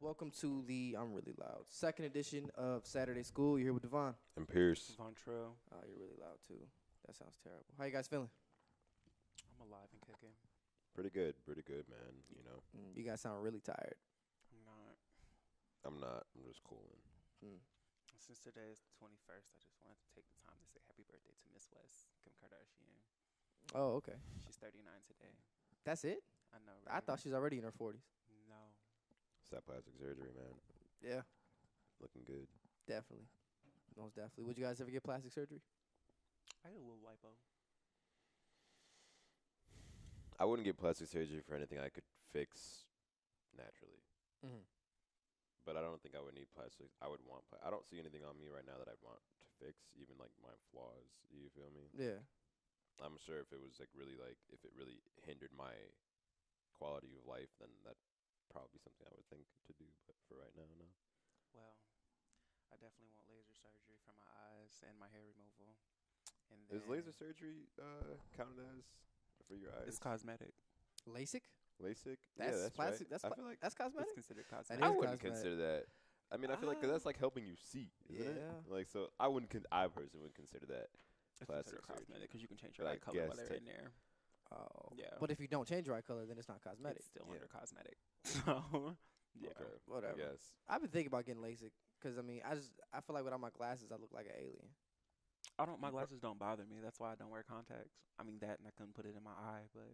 Welcome to the I'm really loud second edition of Saturday School. You're here with Devonn. And Pierce. Vontrell. Oh, you're really loud too. That sounds terrible. How you guys feeling? I'm alive and kicking. Pretty good, man. You know. You guys sound really tired. I'm not. I'm not. I'm just cooling. Since today is the 21st, I just wanted to take the time to say happy birthday to Miss West, Kim Kardashian. Oh, okay. She's 39 today. That's it? I know, I right? thought she's already in her 40s. No. It's that plastic surgery, man. Yeah, Looking good. definitely. Most definitely. Would you guys ever get plastic surgery? I had a little lipo. I wouldn't get plastic surgery for anything I could fix naturally. Mm-hmm. But I don't think I would need plastic. I would want. I don't see anything on me right now that I want to fix, even like my flaws. You feel me? Yeah. I'm sure if it was like really if it really hindered my quality of life, then that probably be something I would think to do. But for right now, no. Well, I definitely want laser surgery for my eyes and my hair removal. And Is laser surgery counted as for your eyes? It's cosmetic. LASIK? LASIK? That's yeah, that's plastic. right. That's I feel like that's cosmetic. It's considered That cosmetic. is I wouldn't cosmetic. consider that. I mean, I feel like 'cause that's like helping you see, isn't it? Yeah. Like, so I wouldn't. I personally wouldn't consider that It's plastic considered cosmetic surgery. because you can change But your I eye color while guess they're in there. Oh. Yeah. But if you don't change your eye color, then it's not cosmetic. It's still Yeah. under cosmetic. So, yeah. Okay, Whatever. I guess. I've been thinking about getting LASIK because I feel like without my glasses I look like an alien. My glasses don't bother me. That's why I don't wear contacts. I mean that, and I couldn't put it in my eye, but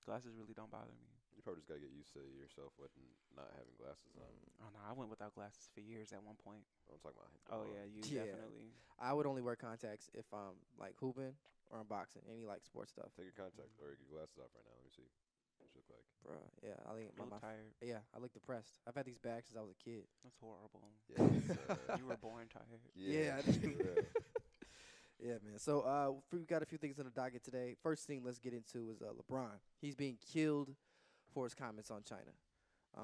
glasses really don't bother me. You probably just gotta get used to yourself with not having glasses on. Oh no, I went without glasses for years at one point. I'm talking about. Oh yeah, you Yeah. definitely. I would only wear contacts if I'm like hooping or I'm boxing, any like sports stuff. Take your contacts or your glasses off right now. Let me see. What you look like. Bruh, yeah, I think You look tired. yeah, I look depressed. I've had these bags since I was a kid. That's horrible. Yeah. You were born tired. Yeah. for real. Yeah, man. So we've got a few things on the docket today. First thing let's get into is LeBron. He's being killed for his comments on China. Yeah.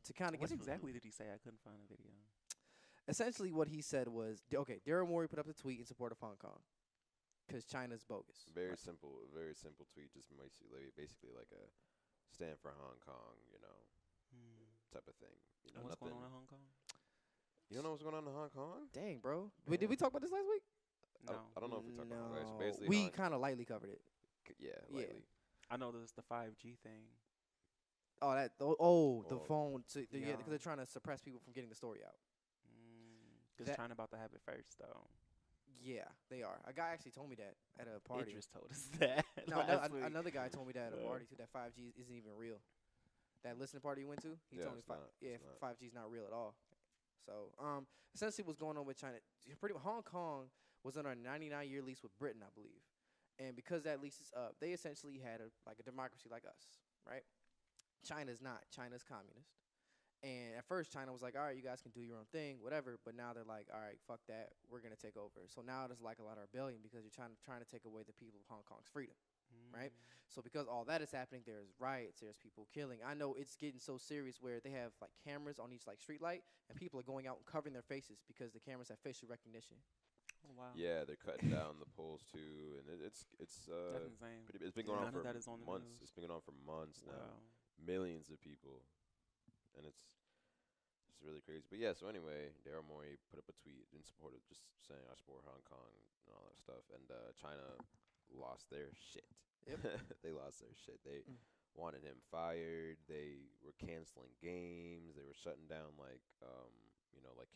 To kind of What get exactly did he say? I couldn't find a video. essentially what he said was, okay, Daryl Morey put up a tweet in support of Hong Kong because China's bogus. Very simple tweet. Just basically like a stand for Hong Kong, type of thing. You know, And what's going nothing. on in Hong Kong? You don't know what's going on in Hong Kong? Dang, bro. Wait, did we talk about this last week? No. I don't know if we talked about it. No. Basically, We kind of lightly covered it. yeah, Yeah. lightly. I know there's the 5G thing. Oh, the Oh, phone. Yeah, yeah. because they're trying to suppress people from getting the story out. Because That- China about to have it first, though. Yeah, they are. A guy actually told me that at a party. Idris told us that. No, last week. another guy told me that at a Yeah. party too. That 5G isn't even real. That listening party you went to, he Yeah, told me it's not. It's not. 5G is not real at all. So, essentially, what's going on with China? Hong Kong was on a 99-year lease with Britain, I believe, and because that lease is up, they essentially had a democracy like us, right? China's not. China's communist. And at first, China was like, all right, you guys can do your own thing, whatever. But now they're like, all right, fuck that. We're going to take over. So now there's like a lot of rebellion because you're trying to take away the people of Hong Kong's freedom, right? So because all that is happening, there's riots, there's people killing. I know it's getting so serious where they have like cameras on each like street light, and people are going out and covering their faces because the cameras have facial recognition. Oh, wow. Yeah, they're cutting down the polls too, and it's That's insane. it's been going on None for of that is on the months. news. It's been going on for months now. Wow. Millions of people, and it's really crazy. But yeah, so anyway, Daryl Morey put up a tweet in support of just saying I support Hong Kong and all that stuff, and China lost their shit. Yep. They lost their shit. They wanted him fired. They were canceling games. They were shutting down like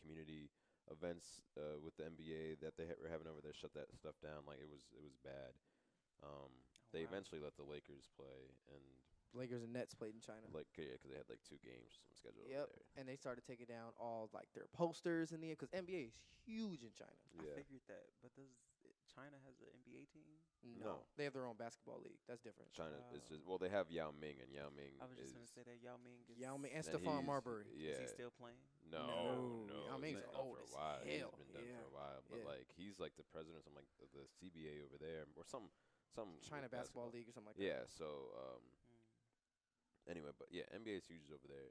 community events with the NBA that they were having over there. Shut that stuff down. Like it was bad. They wow. eventually let the Lakers play, and Lakers and Nets played in China. because they had like 2 games scheduled Yep. over there. And they started taking down all like their posters in the end because NBA is huge in China. Yeah. I figured that. But does China has an NBA team? No. They have their own basketball league. That's different. China is Wow. just they have Yao Ming, and Yao Ming I was just is going to say that Yao Ming is. Yao Ming and and Stephon he's- Marbury. Yeah. Is he still playing? No. Yao Ming's He's been done old for a as while. hell. He's been done Yeah. for a while, but Yeah. like he's like the president of the CBA over there or some China basketball league or something like that. Yeah. So anyway, but yeah, NBA is huge over there.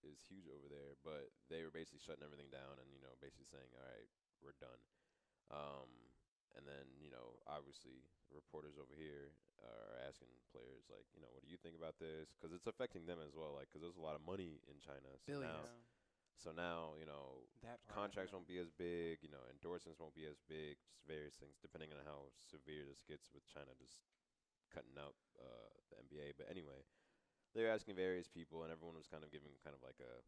Is huge over there, but they were basically shutting everything down and basically saying, all right, we're done. And then, obviously, reporters over here are asking players, like, what do you think about this? Because it's affecting them as well, like, because there's a lot of money in China. Billions. So now, That part, contracts won't be as big, endorsements won't be as big, just various things, depending on how severe this gets with China just cutting out the NBA. But anyway, they're asking various people, and everyone was kind of giving kind of like a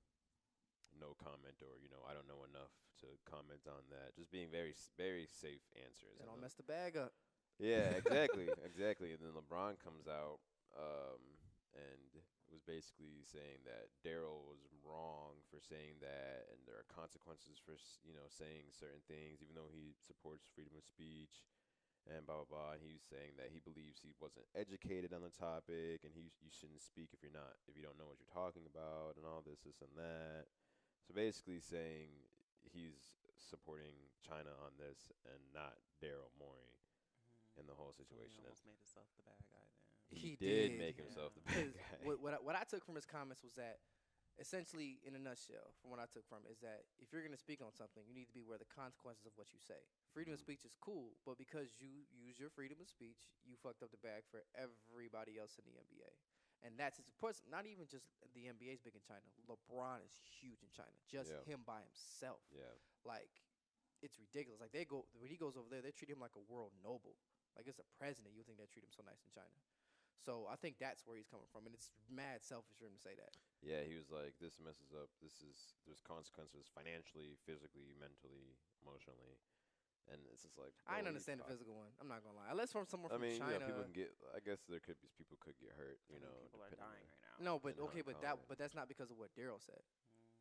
no comment or, I don't know enough to comment on that. Just being very, very safe answers. They don't mess the bag up. Yeah, exactly, exactly. And then LeBron comes out and was basically saying that Daryl was wrong for saying that, and there are consequences for saying certain things, even though he supports freedom of speech, and blah blah blah. And he was saying that he believes he wasn't educated on the topic, and you shouldn't speak if you don't know what you're talking about, and all this and that. So basically saying he's supporting China on this and not Daryl Morey in the whole situation. So he almost made himself the bad guy then. He did make himself the bad guy. What I took from his comments was that, essentially, in a nutshell, from what I took from it, is that if you're going to speak on something, you need to be aware of the consequences of what you say. Freedom of speech is cool, but because you use your freedom of speech, you fucked up the bag for everybody else in the NBA. And that's not even just the NBA is big in China. LeBron is huge in China. Just him by himself. Yeah. Like, it's ridiculous. Like, when he goes over there, they treat him like a world noble. Like, it's a president. You think they treat him so nice in China. So I think that's where he's coming from, and it's mad selfish for him to say that. Yeah, he was like, this messes up. There's consequences financially, physically, mentally, emotionally. And it's just like, I ain't understand the physical one. I'm not gonna lie. Unless from someone from China. people can get. I guess people could get hurt. People are dying right now. No, but okay, but that's not because of what Daryl said.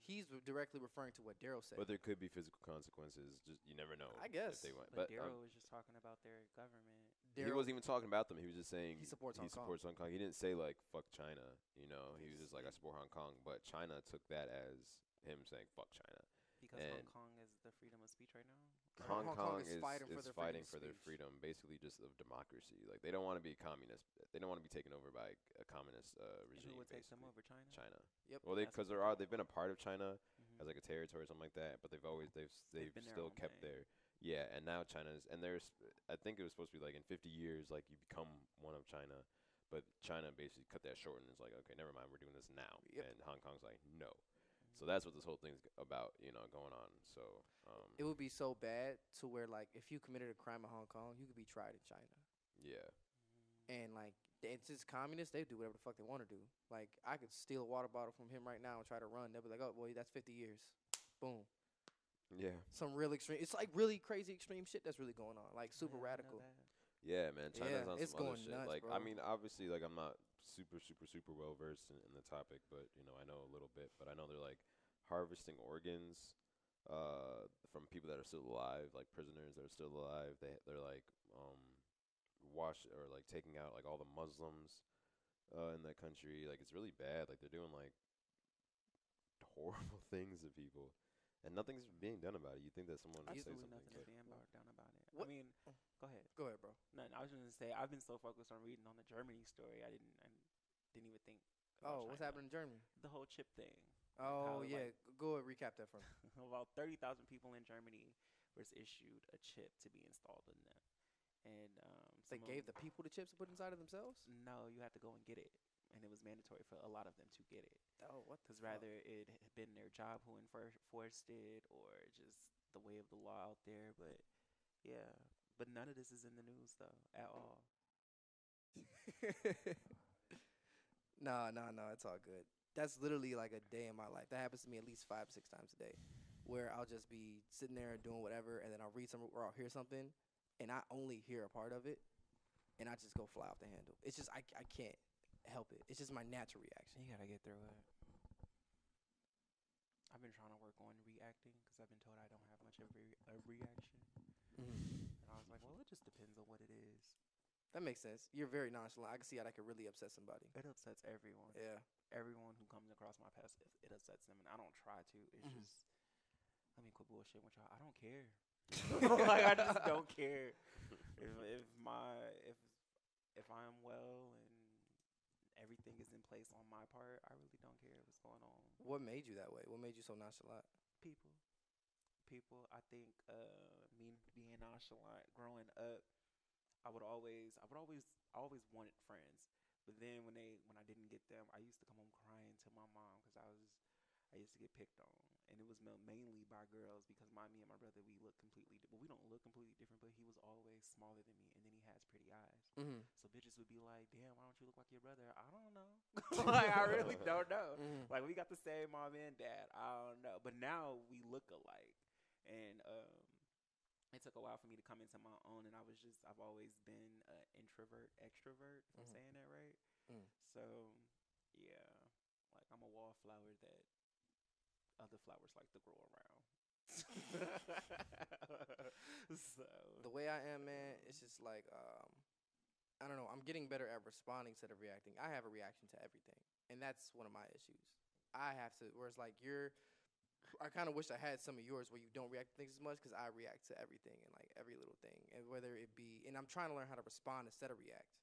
He's directly referring to what Daryl said. But there could be physical consequences. Just you never know. I guess. If they went. But Daryl was just talking about their government. He wasn't even talking about them. He was just saying he supports Hong Kong. He didn't say like fuck China. He was just like I support Hong Kong. But China took that as him saying fuck China. Because Hong Kong is the freedom of speech right now. Hong Kong is fighting for their freedom, basically just of democracy. Like they don't want to be communist. They don't want to be taken over by a communist regime. And who would take them over? China. China. Yep. Well, because they've been a part of China as like a territory or something like that, but they've still kept their. Yeah, and now China's, and I think it was supposed to be like in 50 years, like you become one of China, but China basically cut that short and is like, okay, never mind, we're doing this now. Yep. And Hong Kong's like, no. So that's what this whole thing's about, going on. So it would be so bad to where like if you committed a crime in Hong Kong, you could be tried in China. Yeah. And like it's just communists, they do whatever the fuck they want to do. Like I could steal a water bottle from him right now and try to run. They'll be like, oh boy, that's 50 years. Boom. Yeah. Some real extreme. It's like really crazy extreme shit that's really going on. Like super radical. Yeah, man. China's on it's some other going shit. nuts, Like, bro. I mean, obviously, like, I'm not super well versed in the topic, but I know a little bit. But I know they're like harvesting organs from people that are still alive, like prisoners that are still alive. They're like taking out like all the Muslims in that country. Like, it's really bad. Like, they're doing like horrible things to people. And nothing's being done about it. You think that someone would say something. Nothing is being done about it. What? I mean, go ahead. Go ahead, bro. No, I was just gonna say I've been so focused on reading on the Germany story. I didn't even think. Oh, what's happening in Germany? The whole chip thing. Oh yeah, go ahead, recap that for me. About 30,000 people in Germany was issued a chip to be installed in them, and they gave the people the chips to put inside of themselves. No, you had to go and get it. And it was mandatory for a lot of them to get it. Oh, what? Because rather it had been their job who enforced it, or just the way of the law out there. But yeah, but none of this is in the news though at all. No, it's all good. That's literally like a day in my life. That happens to me at least 5-6 times a day, where I'll just be sitting there doing whatever, and then I'll read something or I'll hear something, and I only hear a part of it, and I just go fly off the handle. It's just I can't help it. It's just my natural reaction. You gotta get through it. I've been trying to work on reacting because I've been told I don't have much of a reaction. And I was like, well, it just depends on what it is. That makes sense. You're very nonchalant. I can see how that could really upset somebody. It upsets everyone. Yeah. Everyone who comes across my path, it upsets them, and I don't try to. It's just, let me quit bullshit with y'all. I don't care. Like I just don't care. If I'm well and everything is in place on my part, I really don't care what's going on. What made you that way? What made you so nonchalant? People people. I think me being nonchalant growing up, I always wanted friends. But then when I didn't get them, I used to come home crying to my mom because I used to get picked on, and it was mainly by girls because me and my brother, we look completely well, we don't look completely different, but he was always smaller than me, and then he has pretty eyes. Mm-hmm. So bitches would be like, "Damn, why don't you look like your brother?" I don't know. Like I really don't know. Mm-hmm. Like we got the same mom and dad. I don't know, but now we look alike, and it took a while for me to come into my own, and I've always been an introvert, extrovert, if I'm Mhm. saying that right. Mm. So, yeah, like I'm a wallflower that other flowers like to grow around. So, The way I am, man, it's just like I don't know. I'm getting better at responding instead of reacting. I have a reaction to everything, and that's one of my issues. I have to. Whereas like I kind of wish I had some of yours where you don't react to things as much because I react to everything and like every little thing, and whether it be, and I'm trying to learn how to respond instead of react.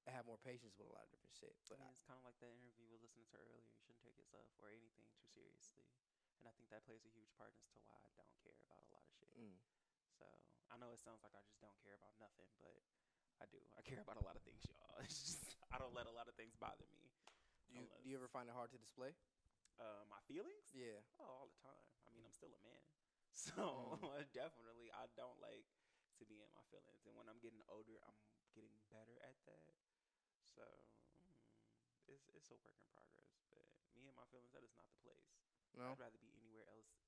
I have more patience with a lot of different shit. But I mean, it's kind of like that interview we were listening to earlier. You shouldn't take yourself or anything too seriously. And I think that plays a huge part as to why I don't care about a lot of shit. Mm. So I know it sounds like I just don't care about nothing, but I do. I care about a lot of things, y'all. It's just I don't let a lot of things bother me. do you ever find it hard to display? My feelings? Yeah. Oh, all the time. I mean, I'm still a man. So definitely I don't like to be in my feelings. And when I'm getting older, I'm getting better at that. So it's a work in progress. But me and my feelings, that is not the place. No. I'd rather be anywhere else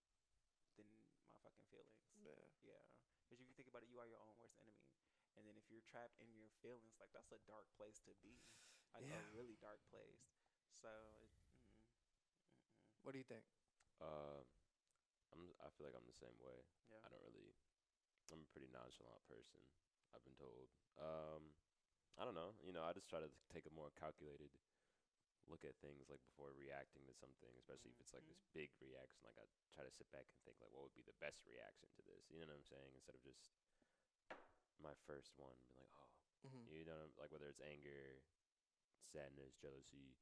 than my fucking feelings. Yeah. Yeah. Because if you think about it, you are your own worst enemy. And then if you're trapped in your feelings, like that's a dark place to be. Like Yeah. a really dark place. So, What do you think? I feel like I'm the same way. yeah. I'm a pretty nonchalant person, I've been told. I don't know. I just try to take a more calculated look at things like before reacting to something, especially if it's like this big reaction. Like I try to sit back and think like, what would be the best reaction to this? You know what I'm saying? Instead of just my first one, be like, oh, like whether it's anger, sadness, jealousy,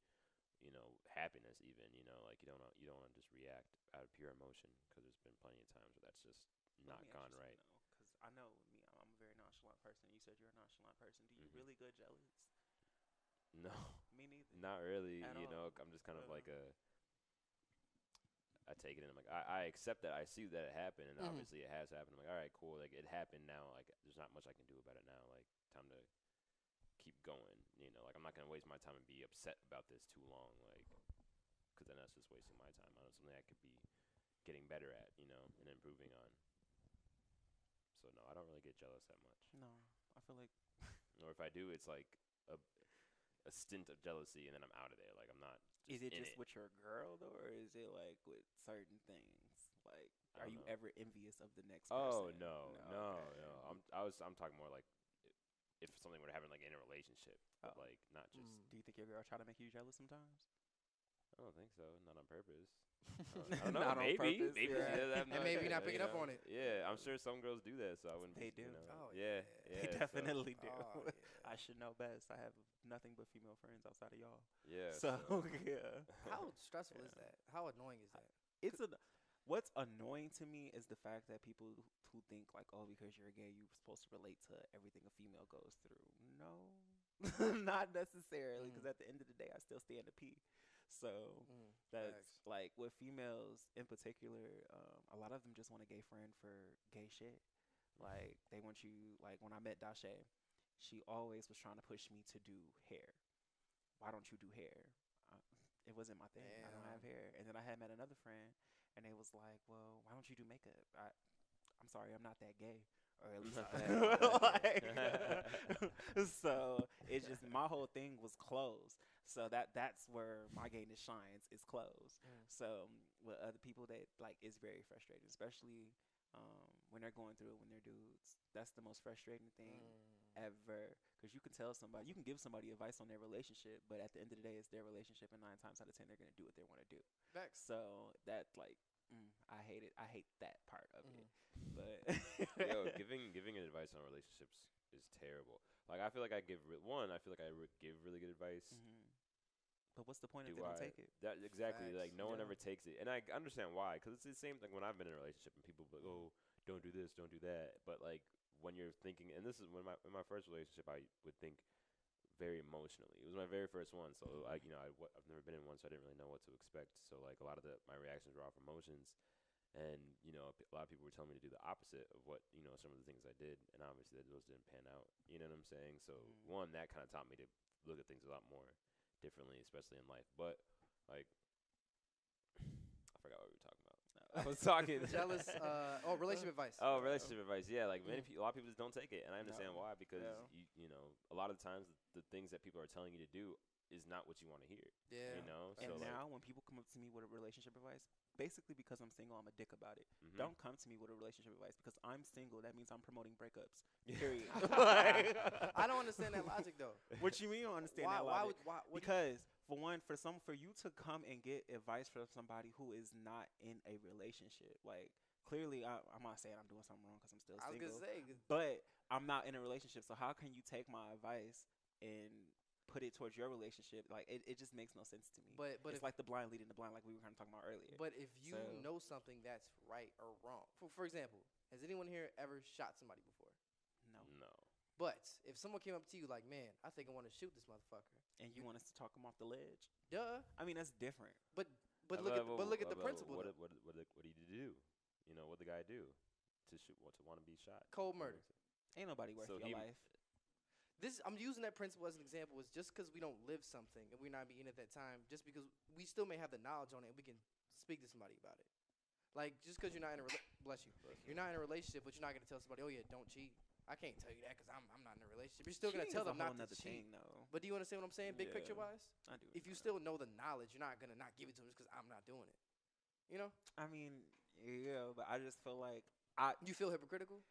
happiness, even. Like you don't want to just react out of pure emotion because there's been plenty of times where that's just not gone right. Because I know me, I'm a very nonchalant person. You said you're a nonchalant person. Do you really get jealous? No, Me neither. not really. At all. I'm just kind of like I take it and I'm like, I accept that. I see that it happened, and obviously it has happened. I'm like, all right, cool. Like it happened now. Like there's not much I can do about it now. Like time to keep going. Like I'm not gonna waste my time and be upset about this too long. Like, because then that's just wasting my time. I know something I could be getting better at. And improving on. So no, I don't really get jealous that much. No, I feel like. Or if I do, it's like a stint of jealousy, and then I'm out of there. Like I'm not. Is it just with your girl though, or is it like with certain things? Like, are you ever envious of the next person? Oh no. Okay. I'm talking more like if something were to happen like in a relationship, but like not just. Do you think your girl try to make you jealous sometimes? I don't think so. Not on purpose. I don't know. Not on maybe. purpose, Maybe. yeah. She does have And maybe you're not picking up on it. Yeah, I'm sure some girls do that, so I wouldn't. They do. Oh, yeah. They definitely do. Oh, yeah. I should know best. I have nothing but female friends outside of y'all. Yeah. So yeah. How stressful is that? How annoying is that? What's annoying to me is the fact that people who think like, oh, because you're gay, you're supposed to relate to everything a female goes through. No, not necessarily. Because at the end of the day, I still stand to pee. So that's Facts. like with females in particular. A lot of them just want a gay friend for gay shit. Like they want you. Like when I met Dashe, she always was trying to push me to do hair. Why don't you do hair? It wasn't my thing. I don't have hair. And then I had met another friend, and they was like, well, why don't you do makeup? I'm sorry, I'm not that gay. Or at least so it's just my whole thing was clothes. So that's where my gayness shines is clothes. So with other people that like it's very frustrating, especially when they're going through it when they're dudes. That's the most frustrating thing ever, because you can tell somebody, you can give somebody advice on their relationship, but at the end of the day, it's their relationship, and 9 times out of 10, they're gonna do what they want to do. Facts. So that like, I hate it. I hate that part of it. But giving advice on relationships is terrible. Like I feel like I give I feel like I give really good advice. But what's the point if Do they don't I? take it? That exactly. Facts. Like no one Yeah. ever takes it, and I understand why. Because it's the same thing when I've been in a relationship and people be like, oh, don't do this, don't do that. But like when you're thinking, and this is when in my first relationship, I would think very emotionally. It was my very first one, so I've never been in one, so I didn't really know what to expect. So like a lot of my reactions were off emotions, and a lot of people were telling me to do the opposite of what some of the things I did, and obviously those didn't pan out. You know what I'm saying? So one, that kind of taught me to look at things a lot more differently, especially in life. But like, I forgot what we were talking about. I was talking Jealous. Relationship advice. Oh, relationship advice. Yeah, like a lot of people just don't take it, and I understand No. why because Yeah. you know a lot of the times the things that people are telling you to do is not what you want to hear. Yeah. You know. And So now when people come up to me with a relationship advice, basically because I'm single, I'm a dick about it. Mhm. Don't come to me with a relationship advice because I'm single. That means I'm promoting breakups. Period. I don't understand that logic though. What you mean you don't understand that Why logic? would what Because for you to come and get advice from somebody who is not in a relationship, like clearly I'm not saying I'm doing something wrong because I'm still I was single, gonna say but I'm not in a relationship. So how can you take my advice and put it towards your relationship? Like it just makes no sense to me. but It's like the blind leading the blind, like we were kind of talking about earlier. But if you So- know something that's right or wrong, for example, has anyone here ever shot somebody before? No. No. But if someone came up to you like, man, I think I want to shoot this motherfucker. And you want us to talk him off the ledge? Duh. I mean, that's different. But look at the principle. What though. did he do? You know, what the guy do to shoot? To want to be shot? Cold murder. Ain't nobody worth So your life. I'm using that principle as an example. Is just because we don't live something and we're not being at that time, just because we still may have the knowledge on it, and we can speak to somebody about it. Like just because you're not in a bless you, you're not in a relationship, but you're not gonna tell somebody, oh yeah, don't cheat. I can't tell you that because I'm not in a relationship. You're still gonna Cheating tell is them a not whole to nother cheat. thing, though. But do you understand what I'm saying, big Yeah. picture wise? I do. If you still know the knowledge, you're not gonna not give it to them just because I'm not doing it. You know? I mean, yeah, but I just feel like You feel hypocritical?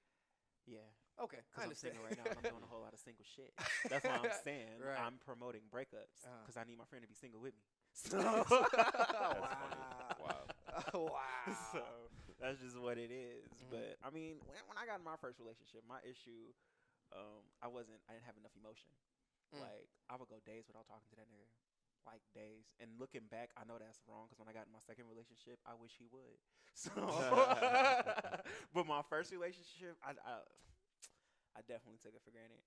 yeah. Okay, I Because I'm understand. single right now and I'm doing a whole lot of single shit. That's why I'm saying Right. I'm promoting breakups Uh-huh. because I need my friend to be single with me. So, That's funny. Wow. Wow. so that's just what it is. Mhm. But I mean, when I got in my first relationship, my issue, I didn't have enough emotion. Mm. Like I would go days without talking to that nigga, like days. And looking back, I know that's wrong because when I got in my second relationship, I wish he would. So, but my first relationship, I definitely took it for granted.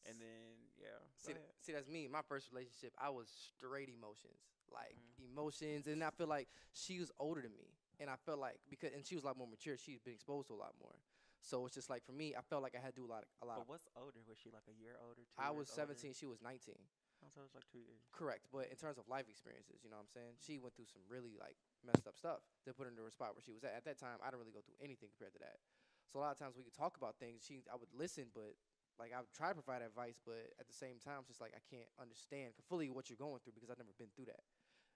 And then go ahead. See, that's me. My first relationship, I was straight emotions, like Mhm. emotions, and I feel like she was older than me, and I felt like and she was a lot more mature. She's been exposed to a lot more, so it's just like for me, I felt like I had to do a lot. But what's older? Was she like a year older? I was 17, she was 19. Oh, so it was like 2 years. Correct, but in terms of life experiences, you know what I'm saying? She went through some really like messed up stuff to put her into a spot where she was at. At that time, I didn't really go through anything compared to that. So a lot of times we could talk about things. I would listen, but like I would try to provide advice, but at the same time, it's just like I can't understand fully what you're going through because I've never been through that.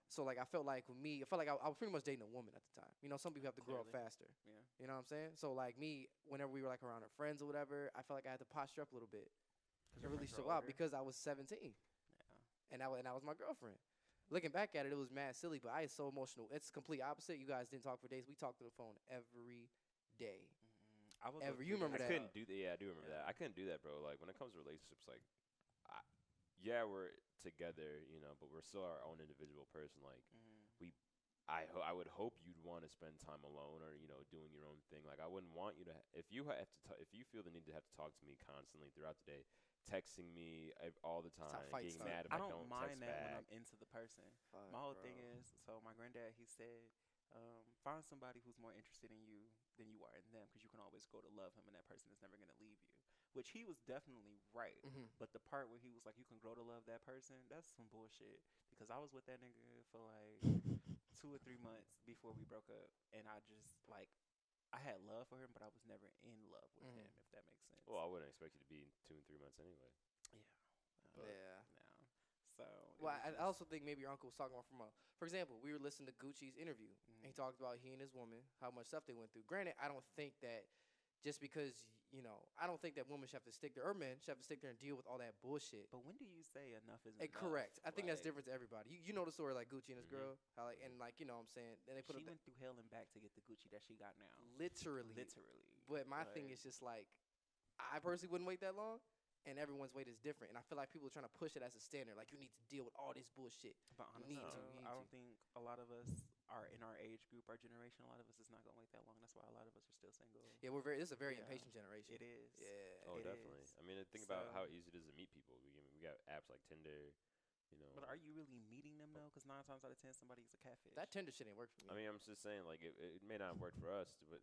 So like I felt like with me, I felt like I was pretty much dating a woman at the time. You know, some people have to grow up Clearly. faster. Yeah. You know what I'm saying? So like me, whenever we were like around our friends or whatever, I felt like I had to posture up a little bit to really show out because I was 17. Yeah. And that was my girlfriend. Looking back at it, it was mad silly, but I is so emotional. It's complete opposite. You guys didn't talk for days. We talked through the phone every day. I would Ever. go You through remember I that? couldn't do that. Yeah, I do remember that. I couldn't do that, bro. Like when it comes to relationships, like, we're together, but we're still our own individual person. Like, I would hope you'd want to spend time alone or doing your own thing. Like I wouldn't want you to if you have to if you feel the need to have to talk to me constantly throughout the day, texting me all the how time, fights getting start. mad if I I don't don't mind text that when back. I'm into the person. Fuck, My whole bro. thing is, so my granddad, he said, find somebody who's more interested in you than you are in them, because you can always grow to love him, and that person is never going to leave you. Which he was definitely right. Mhm. But the part where he was like, you can grow to love that person, that's some bullshit. Because I was with that nigga for like 2 or 3 months before we broke up, and I just like, I had love for him, but I was never in love with Mhm. him, if that makes sense. Well, I wouldn't expect you to be in 2 and 3 months anyway. But Yeah. no. So it Well, was I just- also think maybe your uncle was talking about for example, we were listening to Gucci's interview, and he Mhm. talked about he and his woman, how much stuff they went through. Granted, I don't think that just because, I don't think that women should have to stick there, or men should have to stick there and deal with all that bullshit. But when do you say enough is And enough? correct. I think that's Like, different to everybody. You know the story like Gucci and his Mhm. girl, how like, and like, you know what I'm saying? Then they put She up went through hell and back to get the Gucci that she got now. literally. Literally. But my thing is just like, I personally wouldn't wait that long. and everyone's weight is different. And I feel like people are trying to push it as a standard. Like, you need to deal with all this bullshit. But honestly, I don't think a lot of us are in our age group, our generation. A lot of us is not gonna wait that long. That's why a lot of us are still single. Yeah, this is a very impatient generation. It is. Yeah. Oh, definitely. I mean, think about how easy it is to meet people. We got apps like Tinder. But are you really meeting them though? Because 9 times out of 10, somebody's a catfish. That Tinder shit ain't work for me. I mean, I'm just saying, like, it may not work for us, but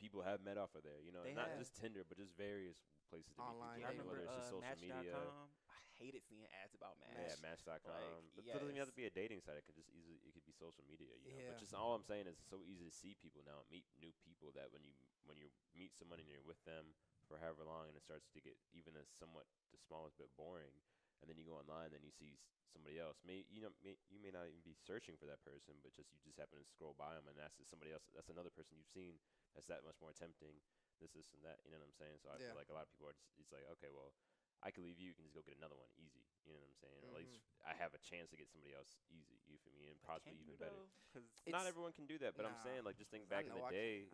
people have met off of there. Not just Tinder, but just various places to Online. meet people. Whether it's just social media. I hated seeing ads about Match. Yeah, Match.com. But it doesn't even have to be a dating site. It could be social media. Yeah. But just all I'm saying is it's so easy to see people now, meet new people, that when you meet someone and you're with them for however long, and it starts to get even the smallest bit boring. And then you go online, and then you see somebody else. You may not even be searching for that person, but you just happen to scroll by them, and that's somebody else. That's another person you've seen. That's that much more tempting. This, and that. You know what I'm saying? So I feel like a lot of people are just. It's like, okay, well, I could leave you. You can just go get another one easy. You know what I'm saying? Or at least I have a chance to get somebody else easy. You feel me? And possibly even better. Because not everyone can do that. But I'm saying, like, just think back in the day.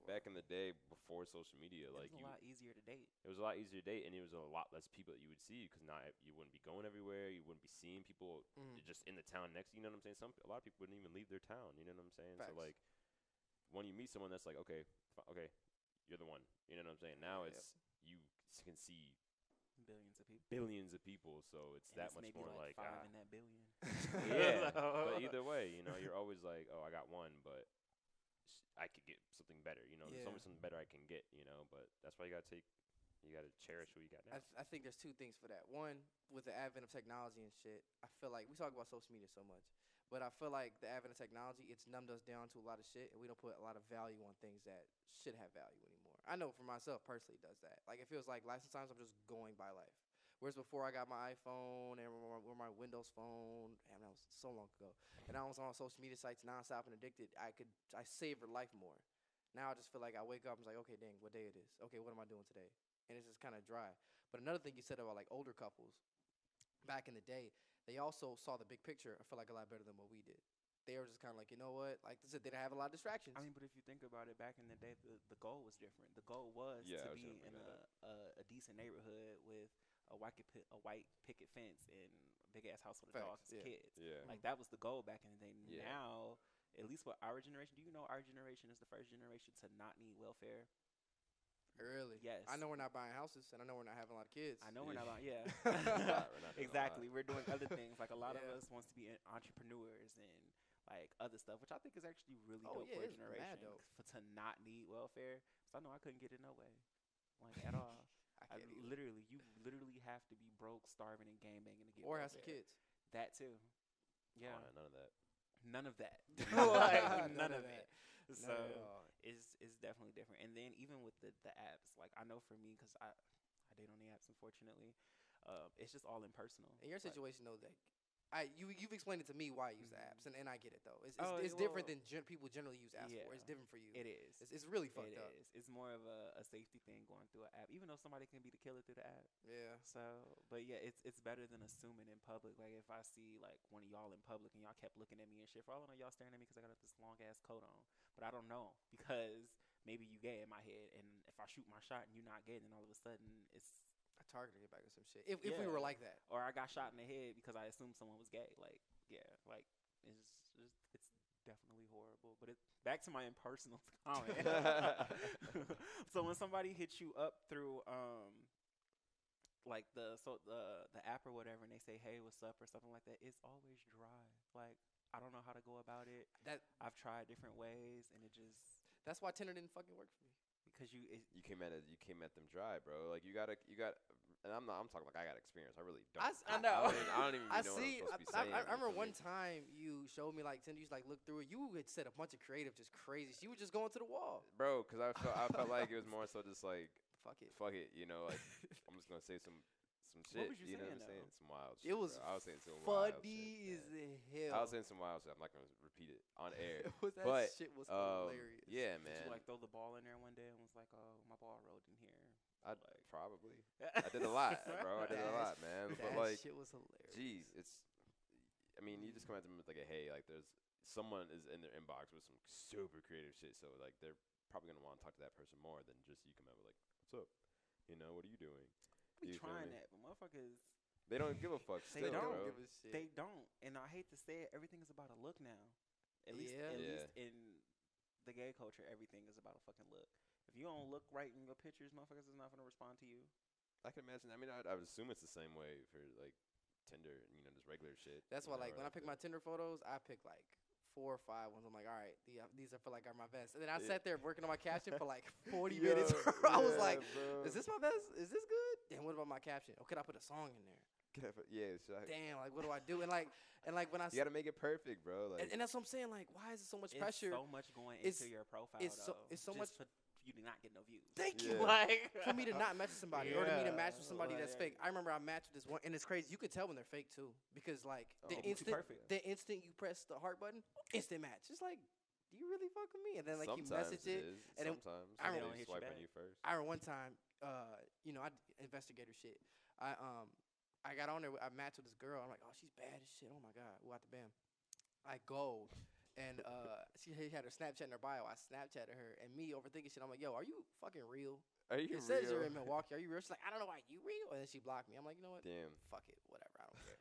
Back in the day before social media, it was a lot easier to date. It was a lot easier to date, and it was a lot less people that you would see because you wouldn't be going everywhere. You wouldn't be seeing people just in the town next. You know what I'm saying? A lot of people wouldn't even leave their town. You know what I'm saying? Facts. So like, when you meet someone that's like, okay, you're the one. You know what I'm saying? Now you can see billions of people, so it's that much more like 5 in that billion. Yeah, but either way, you're always like, oh, I got one, but I could get something better. There's always something better I can get. But that's why you gotta cherish what you got now. I think there's two things for that. One, with the advent of technology and shit, I feel like we talk about social media so much, but I feel like the advent of technology, it's numbed us down to a lot of shit, and we don't put a lot of value on things that should have value anymore. I know for myself personally, it does that. Like, it feels like sometimes I'm just going by life. Whereas before I got my iPhone and my Windows phone, and that was so long ago, and I was on social media sites nonstop and addicted, I savored life more. Now I just feel like I wake up and it's like, okay, dang, what day it is? Okay, what am I doing today? And it's just kind of dry. But another thing you said about like older couples, back in the day, they also saw the big picture. I feel like a lot better than what we did. They were just kind of like, you know what? Like, they didn't have a lot of distractions. I mean, but if you think about it, back in the day, the goal was different. The goal was to be in a decent neighborhood with a white picket fence and a big ass house with a dog and kids. Yeah. Like, that was the goal back in the day. Yeah. Now, at least with our generation, do you know our generation is the first generation to not need welfare? Really? Yes. I know we're not buying houses, and I know we're not having a lot of kids. I know we're not buying, We're not exactly. We're doing other things. Like, a lot of us wants to be entrepreneurs and like other stuff, which I think is actually really dope for a generation to not need welfare. So I know I couldn't get it no way, like at all. You literally have to be broke, starving, and game banging to get or welfare. have some kids. That too. Yeah. Oh, none of that. None of that. None of that. So it's definitely different. And then even with the apps, like I know for me, because I date on the apps, unfortunately, it's just all impersonal. In your situation, though, that you've explained it to me why I use the apps, and I get it though. It's different than people generally use apps for. It's different for you. It is. It's really fucked up. It's more of a safety thing going through an app, even though somebody can be the killer through the app. Yeah. So, but yeah, it's better than assuming in public. Like if I see like one of y'all in public and y'all kept looking at me and shit, for all I know y'all staring at me because I got this long ass coat on, but I don't know because maybe you gay in my head, and if I shoot my shot and you're not gay, then all of a sudden it's targeted back or some shit. If we were like that, or I got shot in the head because I assumed someone was gay. Like, yeah, like it's definitely horrible. But back to my impersonal comment. So when somebody hits you up through like the app or whatever, and they say, "Hey, what's up?" or something like that, it's always dry. Like I don't know how to go about it. I've tried different ways, and that's why Tinder didn't fucking work for me. Because you came at them dry, bro. Like you got, and I'm talking like I got experience. I really don't. I know. I don't even know what I'm supposed to be saying. I remember one time you showed me like Tinder. You like look through it. You had said a bunch of creative, just crazy. You were just going to the wall, bro. Because I felt like it was more so just like fuck it. Like I'm just gonna say some shit. What was you know saying, what I'm saying? Some wild shit. It was I was saying some wild shit. funny as hell. I was saying some wild shit. I'm not gonna repeat it on air. That shit was hilarious. Yeah, man. Did you like throw the ball in there one day and was like, "Oh, my ball rolled in here"? Probably. I did a lot, bro. I did a lot, man. But like, shit was hilarious. Geez, I mean, you just come at them with like a hey, like there's someone is in their inbox with some super creative shit, so like they're probably gonna want to talk to that person more than just you come out with like, what's up? What are you doing? be You feel trying me? that, but motherfuckers, They don't give a fuck. They Still, don't bro. give a shit. they don't. And I hate to say it, everything is about a look now. At least, Yeah. at Yeah. least in the gay culture, everything is about a fucking look. If you don't look right in your pictures, motherfuckers is not gonna respond to you. I can imagine. I mean, I would assume it's the same way for like Tinder and just regular shit. That's you why, know, like, or when I pick the- my Tinder photos, I pick like 4 or 5 ones. I'm like, all right, these I feel like are my best. And then I Yeah. sat there working on my caption for like 40 Yo, minutes. I was yeah, like, bro. is this my best? Is this good? And what about my caption? Oh, could I put a song in there? Yeah, so Damn, like, what do I do? And like when I you gotta make it perfect, bro. Like, and that's what I'm saying. Like, why is it so much It's pressure? so much going It's- into your profile. it's so- though, it's so just much- for you to not get no views. Thank you. Yeah. Like For me to not match with somebody or to me to match with Yeah, somebody that's like- fake. I remember I matched with this one, and it's crazy. You could tell when they're fake too, because like Oh, the too instant you press the heart button, instant match. It's like, do you really fuck with me? And then like you sometimes message it. is. and then Sometimes I they don't hit you swipe on back. you first. I remember one time, I investigator shit. I got on there. I matched with this girl. I'm like, oh, she's bad as shit. Oh my god, what the bam? I go, and she had her Snapchat in her bio. I Snapchatted her, and me overthinking shit. I'm like, yo, are you fucking real? Are you It says real? you're in Milwaukee. Are you real? She's like, I don't know why. You real? And then she blocked me. I'm like, you know what? Damn. Fuck it. Whatever. I don't care.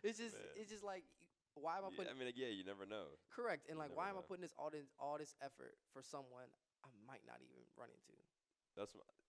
It's just Man. like, why am I Yeah, putting I mean, yeah, you never know. correct? And you like, never why am I know. putting all this effort for someone I might not even run into?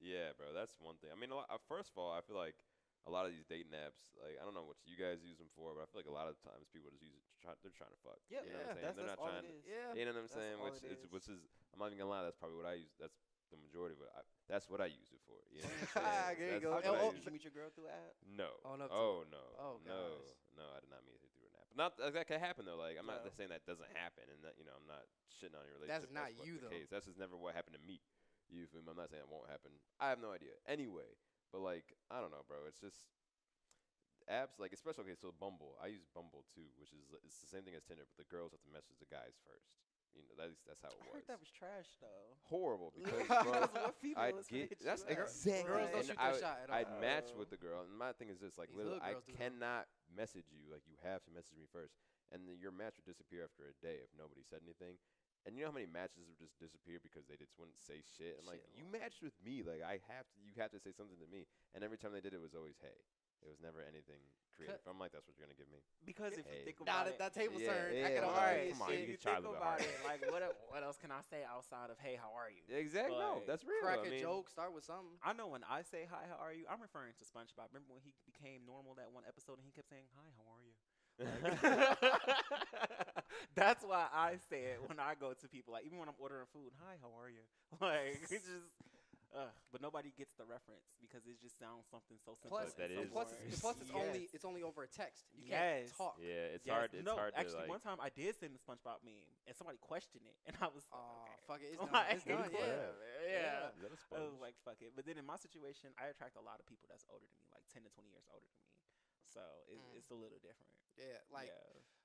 Yeah, bro. That's one thing. I mean, first of all, I feel like a lot of these dating apps, like I don't know what you guys use them for, but I feel like a lot of times people just use it. They're trying to fuck. Yeah, you know what I'm saying? that's They're not all trying. it is. Yeah. You know what I'm That's saying? all Which it is, is. which is, I'm not even gonna lie. That's probably what I use. That's the majority of it. That's what I use it for. You know what I'm saying? There you That's go. what Oh, I Did use you meet your girl through app? No. Oh, no, Oh no. Oh, no. gosh. No, I did not meet her through an app. Not that could happen though. Like I'm not Yeah. saying that doesn't happen, and that I'm not shitting on your relationship. That's not what you, the though. Case. That's just never what happened to me. You feel me? I'm not saying it won't happen. I have no idea. Anyway, but like I don't know, bro. It's just apps like especially so Bumble. I use Bumble too, which is it's the same thing as Tinder, but the girls have to message the guys first. At least that's how it I was. heard that was trash though. Horrible because Because bro, what female I'd is gonna get hit you that's up? exactly. Girls don't and shoot their shot at all. I'd match Oh. with the girl, and my thing is this: like, These literally, hood I girls do that. cannot message you. Like, you have to message me first, and then your match would disappear after a day if nobody said anything. And you know how many matches would just disappear because they just wouldn't say shit. I'm like, Shit, you Lord. matched with me. Like, you have to say something to me. And every time they did, it was always hey. It was never anything creative. I'm like, that's what you're gonna give me. Because if Hey. you think Nah, about it, that table Yeah, turned. yeah, I can like, alright. come on, shit. you you get try think a little about harder. it, like what else can I say outside of hey, how are you? Exactly. No, Like, that's real. Crack a I mean, joke. Start with something. I know when I say hi, how are you? I'm referring to SpongeBob. Remember when he became normal that one episode and he kept saying hi, how are you? That's why I say it when I go to people. Like even when I'm ordering food, hi, how are you? Like it's just, but nobody gets the reference because it just sounds something so simple. Plus, that and so is boring. plus it's Yes. it's only over a text. You can't Yes. talk. yeah, it's Yes. hard. It's no, hard actually, to like. one time I did send the SpongeBob meme and somebody questioned it, and I was like, Oh, okay. fuck it. It's done. Like, It's done. Yeah. yeah. Is that a I was sponge? like, fuck it. But then in my situation, I attract a lot of people that's older than me, like 10 to 20 years older than me. So it's a little different. Yeah.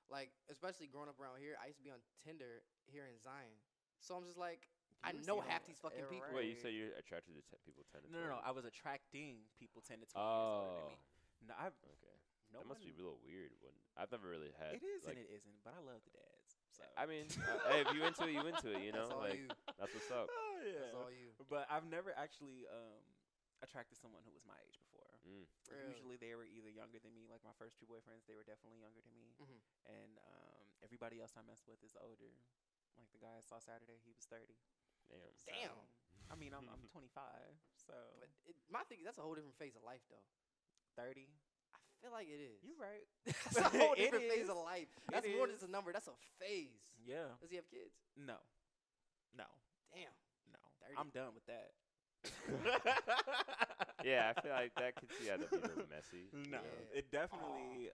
Like especially growing up around here, I used to be on Tinder here in Zion. So I'm just like, I You know see half all- these fucking people. Wait, you say you're attracted to people 10 and No. 20? I was attracting people 10 to 20 years older than me. No, I've Okay. no That must one- be a little weird. I've never really had. It is like, and it isn't, but I love the dads. So I mean, hey, if you into it, you into it. You know, That's all like you. that's what's up. Oh yeah. That's all you. But I've never actually attracted someone who was my age before. Mm. Really? Usually they were either younger than me. Like my first 2 boyfriends, they were definitely younger than me. Mhm. And everybody else I messed with is older. Like the guy I saw Saturday, he was 30. Damn. So, Damn. I mean, I'm 25, so But my thing, that's a whole different phase of life, though. 30. I feel like it is. You're right. That's a whole It different phase is. of life. It That's more than is. just a number. That's a phase. Yeah. Does he have kids? No. Damn. No. 30. I'm done with that. Yeah, I feel like that could see how to be a little messy. No, Yeah. it definitely.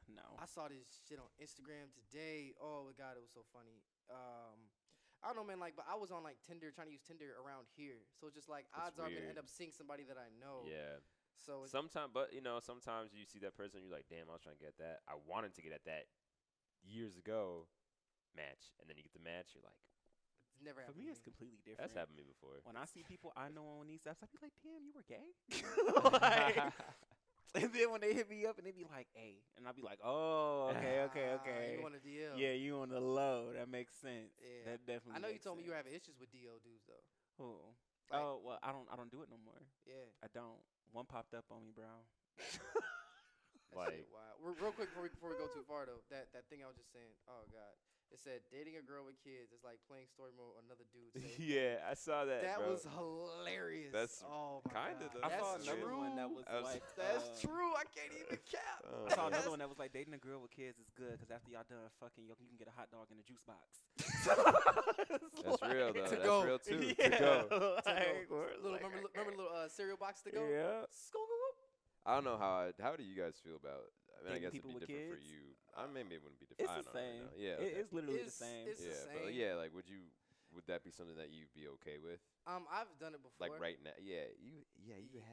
No. I saw this shit on Instagram today. Oh my god, it was so funny. I don't know, man. Like, but I was on like Tinder, trying to use Tinder around here. So it's just like That's odds are I'm gonna weird. end up seeing somebody that I know. Yeah. So it's, Sometimes, sometimes you see that person, you're like, damn, I was trying to get that. I wanted to get at that years ago. Match, and then you get the match. You're like, it's never For happened. me, to it's completely different. that's happened to me before. When I see people I know on these apps, I be like, damn, you were gay? Like, and then when they hit me up and they be like, hey, and I be like, oh, okay. You want a DL? Yeah, you on the low. That makes sense. Yeah. That definitely I know you makes told me you were sense. having issues with DL dudes though. Who? Like, Oh well, I don't do it no more. yeah. I don't. One popped up on me, bro. That shit wild. Real quick before we go too far though, that thing I was just saying. Oh God, it said dating a girl with kids is like playing story mode on another dude. Yeah, I saw that. That bro. was hilarious. That's oh my kinda God. though. I saw That's another true. one that was like That's true. I can't even cap. I saw another one that was like dating a girl with kids is good because after y'all done fucking, you can get a hot dog in a juice box. That's real though. To That's go. real too. Yeah. To go. Remember little cereal box to go? Yeah. I don't know how do you guys feel about? I mean, I Dating guess it'd people be with different for kids? you. Maybe it wouldn't be different. It's I the don't really same. know. Yeah, okay. It's literally It's- the same. it's the yeah, but same. yeah, like, would that be something that you'd be okay with? I've done it before. Like right now, you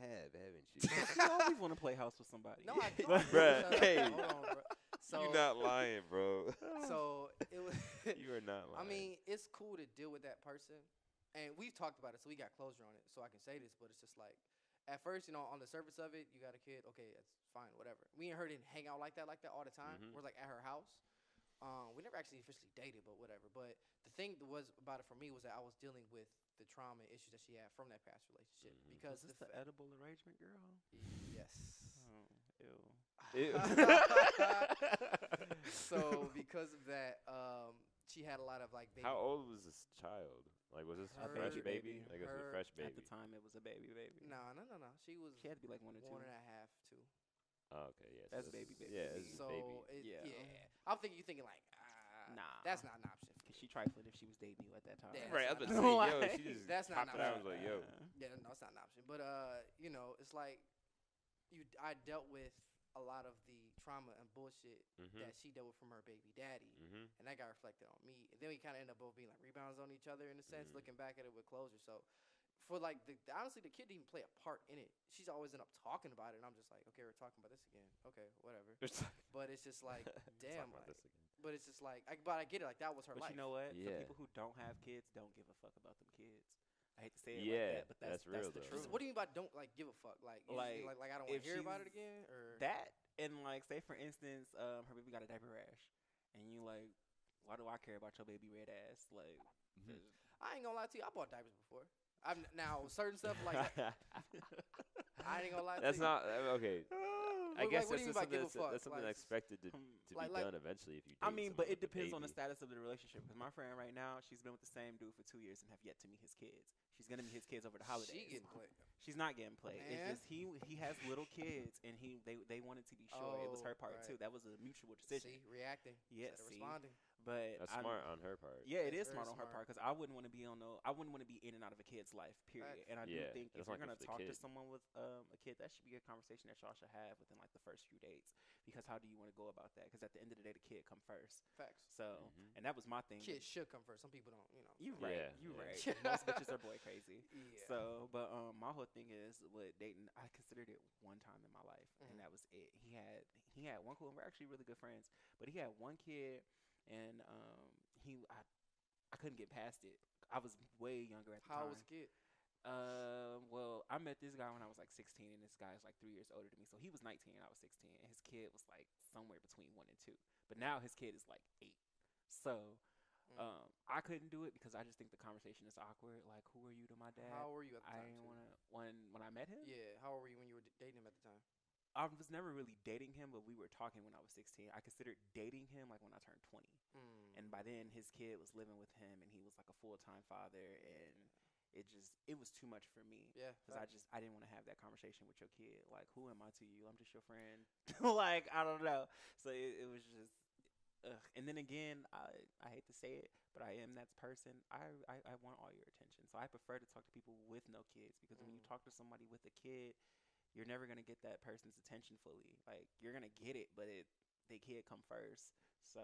have, haven't you? You always want to play house with somebody. No, I don't. Bruh, Shut up. hey. Hold on, bro. So, You're not lying, bro. so it was. You are not lying. I mean, it's cool to deal with that person, and we've talked about it, so we got closure on it. So I can say this, but it's just like, at first, on the surface of it, you got a kid. Okay, that's fine, whatever. We and her didn't hang out like that all the time. Mhm. We're like at her house. We never actually officially dated, but whatever. But the thing that was about it for me was that I was dealing with the trauma and issues that she had from that past relationship. Mhm. Because Was this the edible arrangement girl? yes. Oh, ew. Ew. So because of that, she had a lot of like baby. How old was this child? Like, was this a Her- fresh baby. baby? Like, it was Her- a fresh At baby. the time, it was a baby. No. She was She had to be like 1 or 2. 1.5, 2. Oh, okay, yeah. That's this baby, is- baby. Yeah, this is So baby. yeah. Yeah. I'm thinking you thinking like Nah. that's not an option. Cause she trifling if she was dating you at that time. Yeah. Right, I was about to That's say, not- yo, she just That's not popped an it out. I option. was like, yo. Yeah, no, it's not an option. But it's like I dealt with a lot of the trauma and bullshit Mhm. that she dealt with from her baby daddy, Mhm. and that got reflected on me. And then we kind of end up both being like rebounds on each other in a sense, Mm. looking back at it with closure. So for like honestly, the kid didn't even play a part in it. She's always end up talking about it, and I'm just like, okay, we're talking about this again. Okay, whatever. But it's just like, damn. Talk about Like, this again. but it's just like, but I get it. Like that was her But life. you know what? Yeah. For people who don't have kids, don't give a fuck about them kids. I hate to say it Yeah, like that, but that's that's real, the though. truth. What do you mean by don't like give a fuck? Like you just mean Like, like I don't want if to hear about she's- it again, or That and like, say for instance, her baby got a diaper rash, and you like, why do I care about your baby red ass? Like, Mhm. I ain't gonna lie to you. I bought diapers before. I'm now certain stuff like I ain't gonna lie. That's to you. not okay. I What- guess like, what do you mean that's by give a something fuck? that's something Like, expected to like- be done eventually if you. I date mean, someone but it with a depends on the baby. status of the relationship. Because my friend right now, she's been with the same dude for 2 years and have yet to meet his kids. She's gonna meet his kids over the holidays. She getting played. She's not getting played. Man. It's just he has little kids and they wanted to be sure it was her Oh, part right. too. That was a mutual decision. See, reacting. Yeah, instead of see. responding. But That's I'm- smart on her part. Yeah, it That's is very smart on her smart. part because I wouldn't want to be I wouldn't want to be in and out of a kid's life. Period. Facts. And I do Yeah, think that's if you're not good gonna for the talk to kid. someone with a kid, that should be a conversation that y'all should have within like the first few dates. Because how do you want to go about that? Because at the end of the day, the kid come first. Facts. So, Mhm. and that was my thing. Kids should come first. Some people don't. You know. You right. Yeah, You yeah. right. Most bitches are boy crazy. Yeah. So, but my whole thing is with dating. I considered it one time in my life, Mhm. and that was it. He had one cool. And we're actually really good friends, but he had one kid, and I couldn't get past it. I was way younger at the How time. was kid? Well, I met this guy when I was like 16, and this guy is like 3 years older than me. So he was 19, and I was 16, and his kid was like somewhere between 1 and 2. But now his kid is like 8. So I couldn't do it because I just think the conversation is awkward. Like, who are you to my dad? How old were you at the I time? didn't too? want to when I met him. Yeah. How old were you when you were dating him at the time? I was never really dating him, but we were talking when I was 16. I considered dating him like when I turned 20. And by then, his kid was living with him, and he was like a full-time father, and it was too much for me. Yeah. Because I didn't want to have that conversation with your kid. Like, who am I to you? I'm just your friend. Like, I don't know. So it was just, and then again, I hate to say it, but I am that person. I want all your attention. So I prefer to talk to people with no kids, because when you talk to somebody with a kid, you're never going to get that person's attention fully. Like, you're going to get it, but they kid come first. So,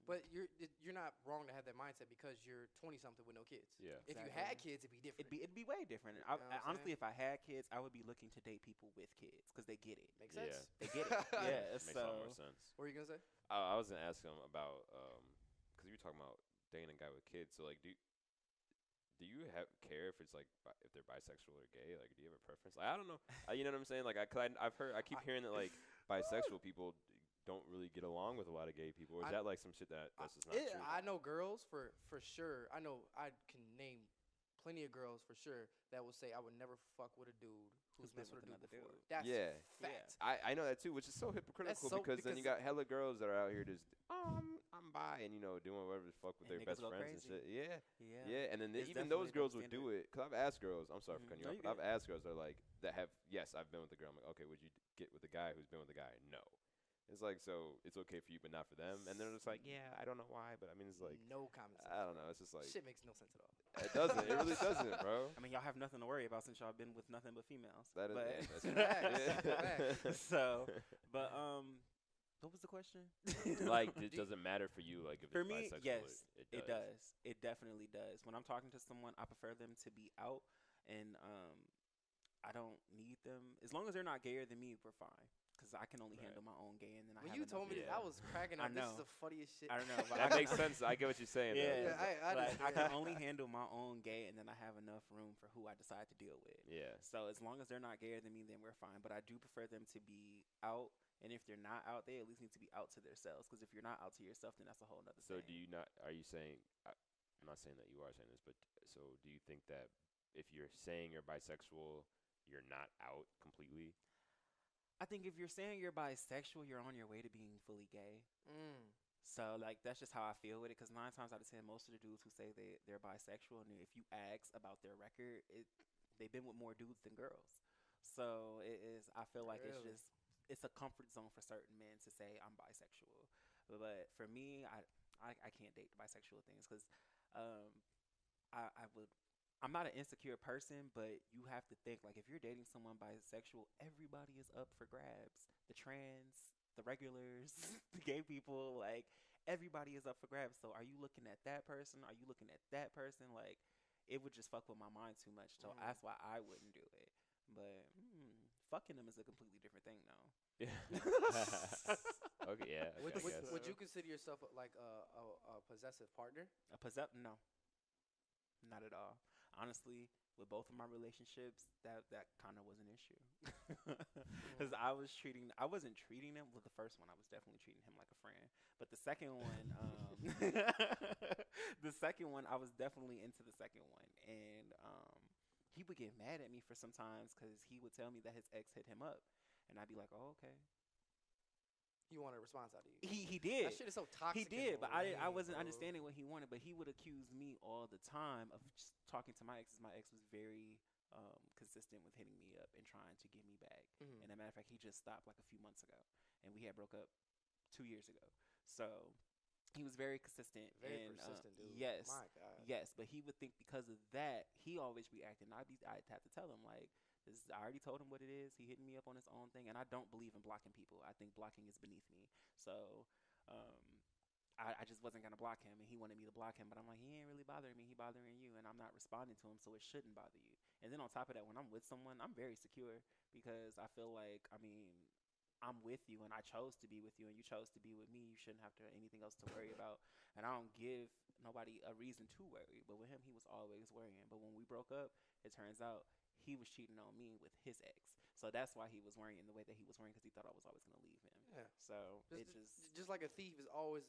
But you're not wrong to have that mindset because you're 20-something with no kids. Yeah. If you Exactly. had kids, it'd be different. it'd be way different. You know what I'm Honestly, saying? if I had kids, I would be looking to date people with kids because they get it. Makes Yeah. sense. They get it. Yeah. Makes a lot more So sense. What were you gonna say? I was gonna ask him about because you were talking about dating a guy with kids. So like, do you care if it's like if they're bisexual or gay? Like, do you have a preference? Like, I don't know. You know what I'm saying? Like, I keep hearing that like bisexual people don't really get along with a lot of gay people. Or is that like some shit that's just not true? I know girls for sure. I know I can name plenty of girls for sure that will say I would never fuck with a dude who's been messed with a dude another before. dude. That's Yeah. fact. I know that too, which is so hypocritical because then you got hella girls that are out here just I'm bi and doing whatever the fuck with And their niggas best go friends and crazy. shit. Yeah, and then It's even definitely those a girls double would do it because I've asked girls. I'm sorry for cutting you No, off, you but I've good. asked girls that are like that have yes, I've been with a girl. I'm like, okay, would you get with a guy who's been with a guy? No. It's like, so it's okay for you, but not for them. And they're just like, yeah, I don't know why, but I mean, it's like, no common sense. I don't know. It's just like, Shit makes no sense at all. it doesn't. It really doesn't, bro. I mean, y'all have nothing to worry about since y'all been with nothing but females. That is, but yeah, that's Facts. so, but what was the question? Like, does it matter for you? Like, if For it's me, bisexual, yes, it does. It definitely does. When I'm talking to someone, I prefer them to be out, and I don't need them as long as they're not gayer than me. We're fine. Because I can only handle my own gay, and then when you told me that, I was cracking up. This is the funniest shit. I don't know. But That makes sense. I get what you're saying. Yeah, I can only handle my own gay, and then I have enough room for who I decide to deal with. Yeah. So as long as they're not gayer than me, then we're fine. But I do prefer them to be out, and if they're not out, they at least need to be out to themselves. Because if you're not out to yourself, then that's a whole nother So thing. do you not? Are you saying? I'm not saying that you are saying this, but so do you think that if you're saying you're bisexual, you're not out completely? I think if you're saying you're bisexual, you're on your way to being fully gay. So, like, that's just how I feel with it. Because 9 times out of 10, most of the dudes who say they're bisexual, and if you ask about their record, they've been with more dudes than girls. So, I feel like it's a comfort zone for certain men to say I'm bisexual. But for me, I can't date the bisexual things because I'm not an insecure person, but you have to think, like, if you're dating someone bisexual, everybody is up for grabs. The trans, the regulars, the gay people, like, everybody is up for grabs. So are you looking at that person? Are you looking at that person? Like, it would just fuck with my mind too much. So that's why I wouldn't do it. But fucking them is a completely different thing, though. Yeah. Okay, yeah. Would you consider yourself like a possessive partner? No. Not at all. Honestly, with both of my relationships, that kind of was an issue. Because I wasn't treating him. Well, the first one, I was definitely treating him like a friend. But the second one, I was definitely into the second one. And he would get mad at me for sometimes because he would tell me that his ex hit him up. And I'd be like, oh, okay. He wanted a response out of you. He did. That shit is so toxic. He did, but I wasn't bro. understanding what he wanted. But he would accuse me all the time of just talking to my exes. My ex was very consistent with hitting me up and trying to get me back. And as a matter of fact, he just stopped like a few months ago, and we had broke up 2 years ago. So he was very consistent. Very persistent, dude. Yes, My God. yes. But he would think because of that, he always reacted. And I'd have to tell him like. I already told him what it is. He hitting me up on his own thing, and I don't believe in blocking people. I think blocking is beneath me. So I just wasn't gonna block him, and he wanted me to block him. But I'm like, he ain't really bothering me. He bothering you, and I'm not responding to him, so it shouldn't bother you. And then on top of that, when I'm with someone, I'm very secure because I feel like, I mean, I'm with you, and I chose to be with you, and you chose to be with me. You shouldn't have to anything else to worry about. And I don't give nobody a reason to worry. But with him, he was always worrying. But when we broke up, it turns out he was cheating on me with his ex. So that's why he was worrying the way that he was worrying, because he thought I was always going to leave him. Yeah. So just like a thief is always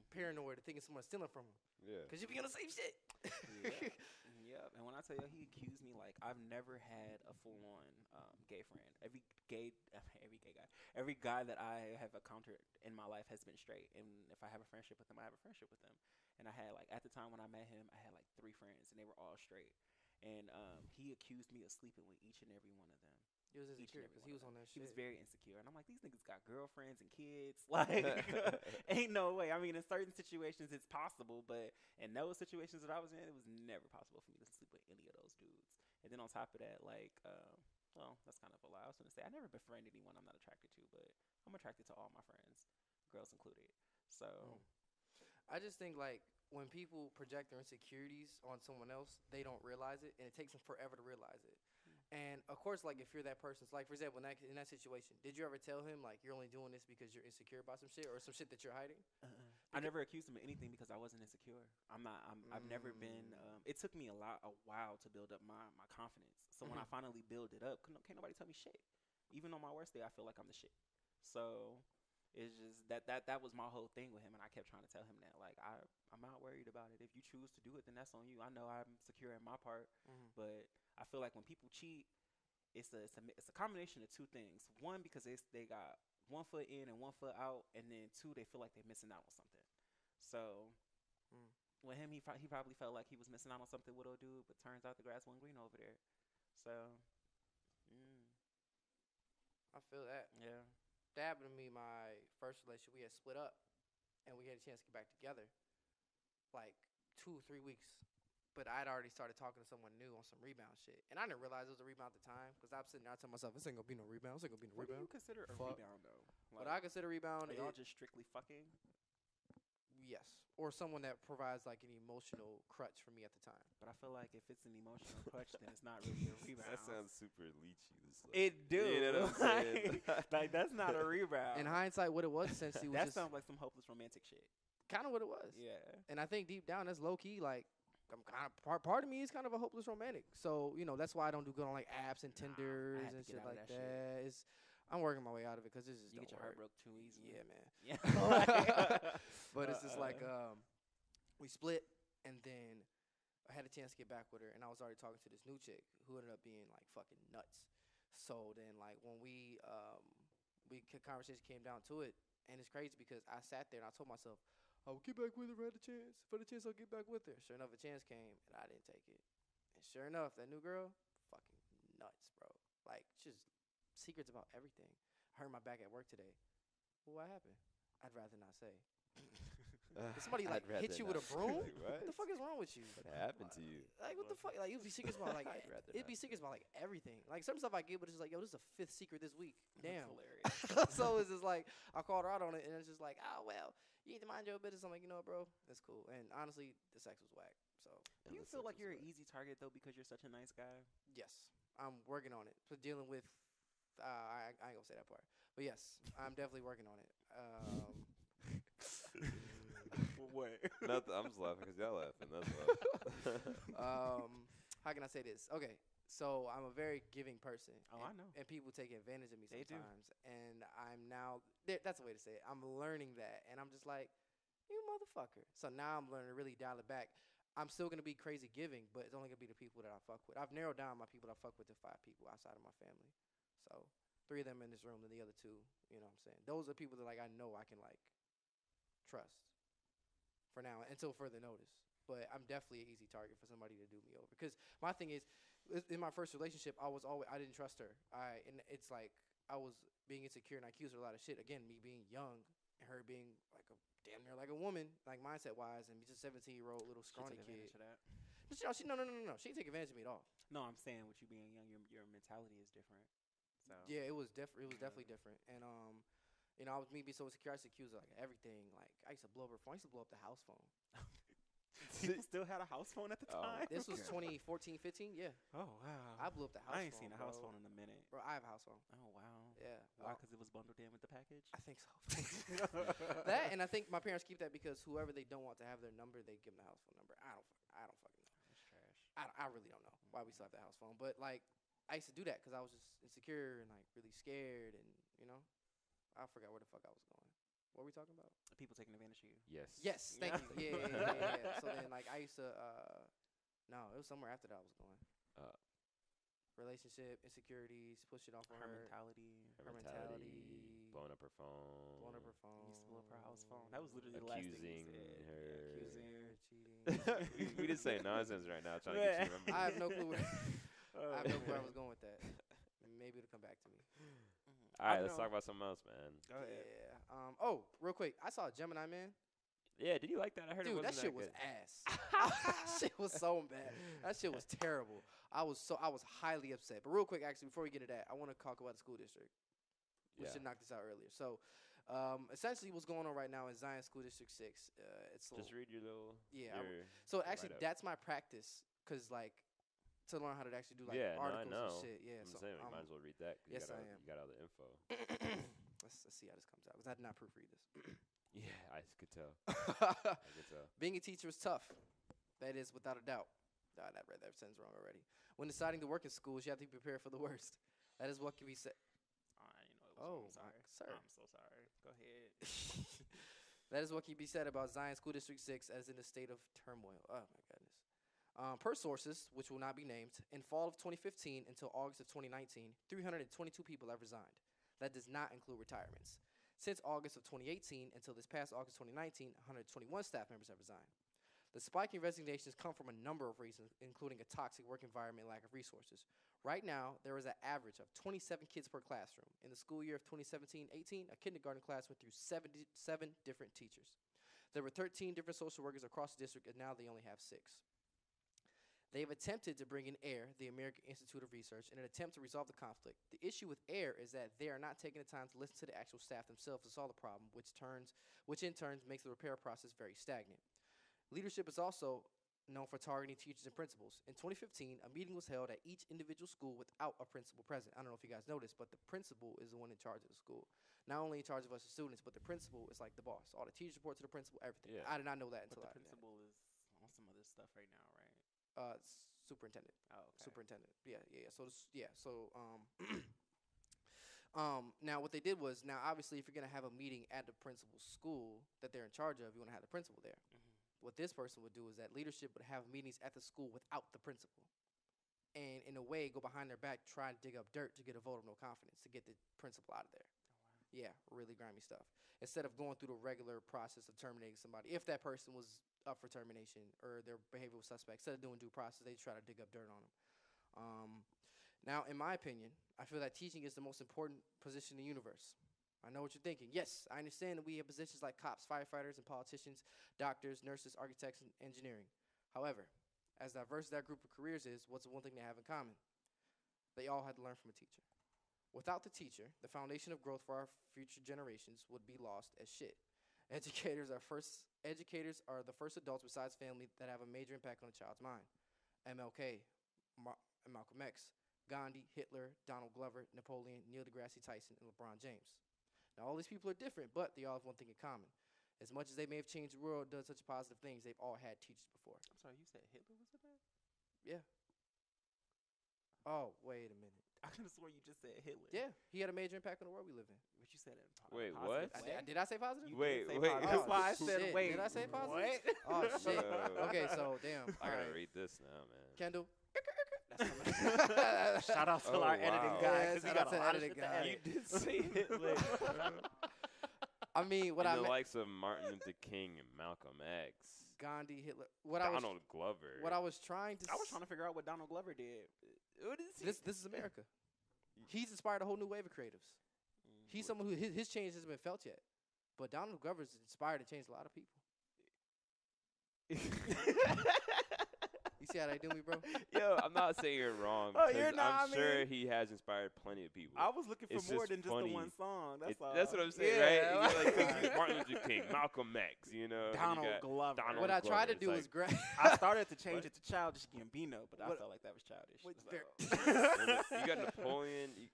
paranoid, thinking someone's stealing from him. Yeah. Because you be on the same shit. Yeah. And when I tell you, he accused me like I've never had a full-on gay friend. Every guy that I have encountered in my life has been straight. And if I have a friendship with them, I have a friendship with them. And I had like, at the time when I met him, I had like 3 friends, and they were all straight. And he accused me of sleeping with each and every one of them. He was insecure because he was on that shit. He was very insecure. And I'm like, these niggas got girlfriends and kids. Like, ain't no way. I mean, in certain situations, it's possible. But in those situations that I was in, it was never possible for me to sleep with any of those dudes. And then on top of that, like, well, that's kind of a lie. I was going to say, I never befriend anyone I'm not attracted to. But I'm attracted to all my friends, girls included. So I just think, like, when people project their insecurities on someone else, they don't realize it, and it takes them forever to realize it. And, of course, like, if you're that person, like, for example, in that situation, did you ever tell him, like, you're only doing this because you're insecure about some shit or some shit that you're hiding? I never accused him of anything because I wasn't insecure. I've never been, it took me a while to build up my confidence. So when I finally build it up, can't nobody tell me shit. Even on my worst day, I feel like I'm the shit. So It's just that was my whole thing with him, and I kept trying to tell him that, like, I'm not worried about it. If you choose to do it, then that's on you. I know I'm secure in my part, but I feel like when people cheat, it's a combination of two things. One, because they got 1 foot in and 1 foot out, and then two, they feel like they're missing out on something. So with him, he probably felt like he was missing out on something with old dude, but turns out the grass wasn't green over there. So I feel that. yeah. That happened to me. My first relationship, we had split up, and we had a chance to get back together, like 2 or 3 weeks. But I'd already started talking to someone new on some rebound shit, and I didn't realize it was a rebound at the time because I'm sitting there telling myself, "This ain't gonna be no rebound. This ain't gonna be no What do rebound." you consider a Fuck. rebound though? What I consider rebound, Are y'all just strictly fucking? yes, or someone that provides like an emotional crutch for me at the time. But I feel like if it's an emotional clutch, then it's not really a rebound. That sounds super leechy. It do. You know what I'm saying? Like that's not a rebound. In hindsight, what it was essentially was that just sounds like some hopeless romantic shit. kind of what it was. Yeah. And I think deep down, that's low key. Like, I'm kind of part of me is kind of a hopeless romantic. So that's why I don't do good on like apps and Tinders had to and get shit out of like that that. It's I'm working my way out of it because this just You don't get your work. heart broke too easy. Yeah, man. Yeah. But it's just like we split, and then I had a chance to get back with her, and I was already talking to this new chick who ended up being like fucking nuts. So then like when conversation came down to it, and it's crazy because I sat there and I told myself I would get back with her if I had a chance. For the chance, I'll get back with her. Sure enough, a chance came, and I didn't take it. And sure enough, that new girl, fucking nuts, bro. Like just secrets about everything. I hurt my back at work today. Well, what happened? I'd rather not say. Did somebody like hit you with a broom? Like, what? What the fuck is wrong with you? What happened to you? Like what the fuck? Like it'd be secrets about like I'd rather it'd not be secrets about like everything. Like some stuff I get, but it's just like, yo, this is a 5th secret this week. Damn. Hilarious. So it's just like I called her out on it, and it's just like, oh well, you need to mind your business. I'm like, you know what, bro, that's cool. And honestly, the sex was whack. So Do you feel like you're an easy target though because you're such a nice guy? yes, I'm working on it. So dealing with, I ain't gonna say that part, but yes, I'm definitely working on it. What? Nothing. I'm just laughing because y'all laughing. That's all. How can I say this? Okay, so I'm a very giving person. Oh, I know. And people take advantage of me They do. sometimes. And I'm now, that's the way to say it. I'm learning that. And I'm just like, you motherfucker. So now I'm learning to really dial it back. I'm still going to be crazy giving, but it's only going to be the people that I fuck with. I've narrowed down my people that I fuck with to 5 people outside of my family. So 3 of them in this room and the other 2, you know what I'm saying? Those are people that like I know I can like trust for now until further notice. But I'm definitely an easy target for somebody to do me over. Because my thing is, in my first relationship, I didn't trust her. And it's like I was being insecure and I accused her a lot of shit. Again, me being young and her being like a damn near like a woman, like mindset wise, and just a 17-year-old little scrawny kid. Of that. But no. She didn't take advantage of me at all. No, I'm saying with you being young, your mentality is different. So Yeah, it was definitely different. And I was me being so insecure, I used to accuse her like everything. Like I used to blow up her phone. I used to blow up the house phone. people still had a house phone at the time. This was 2014, 15. Yeah, Oh wow. I blew up the house phone. I ain't seen a house phone in a minute. Bro, I have a house phone. Oh wow. Yeah. Why? Because it was bundled in with the package. I think so. That, and I think my parents keep that because whoever they don't want to have their number, they give them the house phone number. I don't fucking know. That's trash. I really don't know why we still have the house phone. But like, I used to do that because I was just insecure and like really scared, and I forgot where the fuck I was going. What were we talking about? People taking advantage of you. Yes. Yes, thank you. Yeah. So then, like, I used to. No, it was somewhere after that I was going. Relationship insecurities, push it off on Her her. mentality. Her mentality. Blowing up her phone. Blowing up her phone. Used to blow up her house phone. That was literally the last thing you Accusing said. her. Accusing her, cheating. we just saying nonsense right now, trying to get you to remember. I have no clue. I have no clue where I was going with that. Maybe it'll come back to me. All right, let's talk about something else, man. Go ahead. Yeah. Oh, real quick, I saw Gemini Man. Yeah, did you like that? I heard Dude, it wasn't that shit was good. ass. That shit was so bad. That shit was terrible. I was highly upset. But real quick, actually, before we get to that, I want to talk about the school district. We should knock this out earlier. So, essentially, what's going on right now is Zion School District 6. It's Just read your little. so actually, write-up. that's my practice, cause like to learn how to actually do like articles and shit. Yeah, I'm so saying we might as well read that. Yes, I am. You got all the info. let's see how this comes out, cause I did not proofread this. Yeah, I could tell. I could tell. Being a teacher is tough. That is without a doubt. I read that sentence wrong already. When deciding to work in schools, you have to be prepared for the worst. That is what can be said. I'm Sorry. so sorry. Go Go ahead. That is what can be said about Zion School District 6 as in a state of turmoil. Oh, my goodness. Per sources, which will not be named, in fall of 2015 until August of 2019, 322 people have resigned. That does not include retirements. Since August of 2018 until this past August 2019, 121 staff members have resigned. The spike in resignations come from a number of reasons, including a toxic work environment and lack of resources. Right now, there is an average of 27 kids per classroom. In the school year of 2017-18, a kindergarten class went through 77 different teachers. There were 13 different social workers across the district, and now they only have 6. They have attempted to bring in AIR, the American Institute of Research, in an attempt to resolve the conflict. The issue with AIR is that they are not taking the time to listen to the actual staff themselves to solve the problem, which in turn makes the repair process very stagnant. Leadership is also known for targeting teachers and principals. In 2015, a meeting was held at each individual school without a principal present. I don't know if you guys noticed, but the principal is the one in charge of the school. Not only in charge of us as students, but the principal is like the boss. All the teachers report to the principal, everything. Yeah. I did not know that But until the principal is on some other stuff right now, right? Superintendent. Oh, okay. Superintendent. Yeah. Now what they did was, now obviously if you're gonna have a meeting at the principal's school that they're in charge of, you want to have the principal there. What this person would do is that leadership would have meetings at the school without the principal, and in a way go behind their back, try and dig up dirt to get a vote of no confidence to get the principal out of there. Yeah, really grimy stuff. Instead of going through the regular process of terminating somebody, if that person was up for termination or their behavior was suspect, instead of doing due process, they try to dig up dirt on them. Now, in my opinion, I feel that teaching is the most important position in the universe. I know what you're thinking. Yes, I understand that we have positions like cops, firefighters, and politicians, doctors, nurses, architects, and engineering. However, as diverse as that group of careers is, what's the one thing they have in common? They all had to learn from a teacher. Without the teacher, the foundation of growth for our future generations would be lost as shit. Educators are the first adults besides family that have a major impact on a child's mind. MLK, Malcolm X, Gandhi, Hitler, Donald Glover, Napoleon, Neil deGrasse Tyson, and LeBron James. Now, all these people are different, but they all have one thing in common. As much as they may have changed the world, done such positive things, they've all had teachers before. I'm sorry, you said Hitler was in that? Yeah. Oh, wait a minute. I could have sworn you just said Hitler. Yeah, he had a major impact on the world we live in. But you said it in Wait, positive what? way. Did I say positive? You Wait, did say wait. positive. That's Oh, why I said, shit. wait. Did I say positive? What? Oh, shit. Uh, Okay, so, damn. I gotta Alright. read this now, man. Kendall. That's coming. Shout out to Oh, our wow. editing guy, Yeah, because he shout out got to a lot of editing shit to guy. edit. You did say Hitler. I mean, what I And the meant, likes of Martin Luther King and Malcolm X, Gandhi, Hitler. What I Donald Glover. was trying to. I was trying to figure out what Donald Glover did. What is he? This is America. He's inspired a whole new wave of creatives. He's someone who his change hasn't been felt yet, but Donald Glover's inspired and changed a lot of people. You see how they do me, bro? Yo, I'm not saying you're wrong. Oh, you're 'cause not, I'm I sure mean- he has inspired plenty of people. I was looking for It's more just than just funny. the one song. That's all. That's what I'm saying, Yeah, right? like- You're like, 'cause Martin Luther King, Malcolm X, you know. and you Donald got Glover. Donald What I tried to Glover. do It's was grab. I started to change What? it to Childish Gambino, but I What- felt like that was childish. Wait, So- you got Napoleon.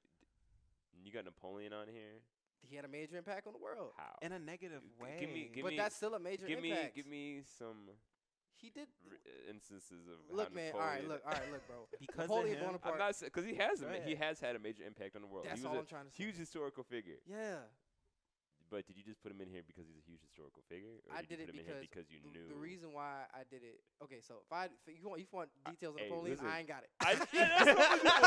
You got Napoleon on here. He had a major impact on the world. How? in a negative way. But that's still a major impact. Give me some He did. instances of Look, how man. Napoleon. All right, look, bro. Because Napoleon of him, Bonaparte. I'm not because he has Go he ahead. has had a major impact on the world. That's he all was I'm trying to a say. huge historical figure. Yeah. But did you just put him in here because he's a huge historical figure, or I did you did put it him in here because because you the knew? reason why I did it. Okay, so if you want details on Hey, Napoleon, listen. I ain't got it.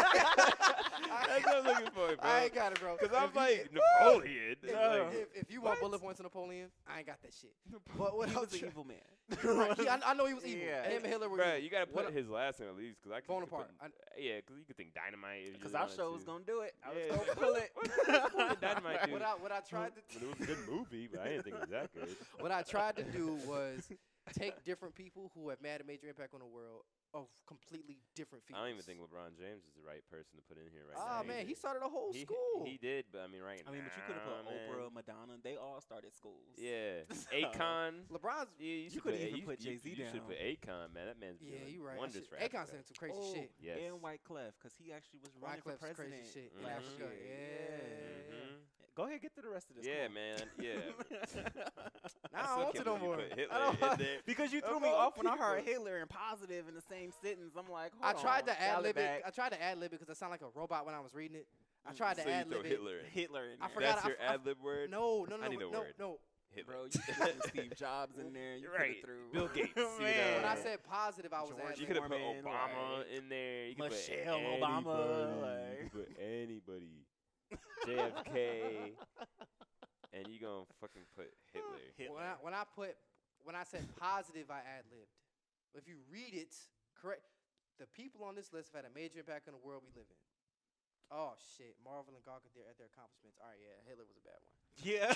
That's what I'm looking for, bro. I ain't got it, bro. Because If I'm you- like Napoleon. If, like, if you want bullet points on Napoleon, I ain't got that shit. But what he I was was an evil man. I know he was evil. Yeah. Him and Hitler were Bruh, evil. you gotta What put his last name at least, because I could Bonaparte. Yeah, because you could think dynamite. if you Because really our wanted show was to. going to do it. I was Yeah. going to pull it. Dynamite, dude. What I tried to But it was a good movie, but I didn't think it was that good. what I tried to do was take different people who have made a major impact on the world of completely different fields. I don't even think LeBron James is the right person to put in here right Oh now. man, he either. started a whole He- school. He did, but I mean, right now. I mean, but you could have put man. Oprah, Madonna. They all started schools. Yeah, So- Akon. LeBron's. Yeah, You could even put you- Jay-Z You should down. put Akon, man. That man's Yeah, doing you right. wonders for Akon Africa. saying some crazy Oh, shit. Yes. And Wyclef, because he actually was running for Wyclef's president crazy shit in Mhm. last Africa. year. Yeah. Mhm. Go ahead, get to the rest of this. Yeah, Come on. man. Yeah. Now I still don't want can't to no believe you more. put Hitler I don't in want- there. Because you threw me off when I heard Hitler and positive in the same sentence. I'm like, hold on. I tried to ad lib back. it. I tried to ad lib it because I sound like a robot when I was reading it. I tried to ad lib it. Hitler in I there. forgot. That's your ad lib word? No. I need a word. No. Hitler. Bro, you put Steve Jobs in there. You right. put it through. Bill Gates. Man. When I said positive, I was ad You libbing. could have put Foreman, Obama like, in there. You could Michelle put Obama, anybody. like. You could put anybody. JFK. And you gonna fucking put Hitler. When I said positive, I ad libbed. If you read it correct, the people on this list have had a major impact on the world we live in. Oh shit! Marvel and gawk at their accomplishments. All right, yeah, Hitler was a bad one. Yeah.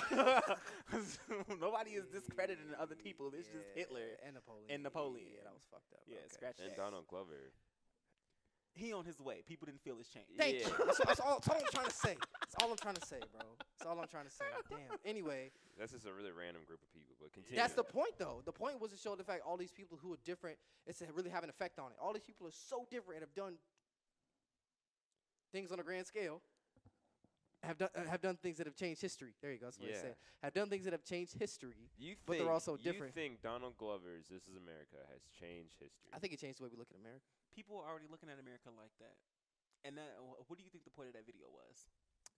Nobody is discrediting other people. It's just Hitler and Napoleon. Yeah, that was fucked up. Yeah, okay. scratch And that. Donald Glover. He on his way. People didn't feel his change. Thank you. That's all I'm trying to say. That's all I'm trying to say, bro. That's all I'm trying to say. Damn. Anyway. That's just a really random group of people, but continue. That's the point, though. The point was to show the fact all these people who are different, it's to really have an effect on it. All these people are so different and have done things on a grand scale. Have done things that have changed history. There you go. That's what I said. Have done things that have changed history, but they're also different. You think Donald Glover's This Is America has changed history? I think it changed the way we look at America. People are already looking at America like that. And that, what do you think the point of that video was?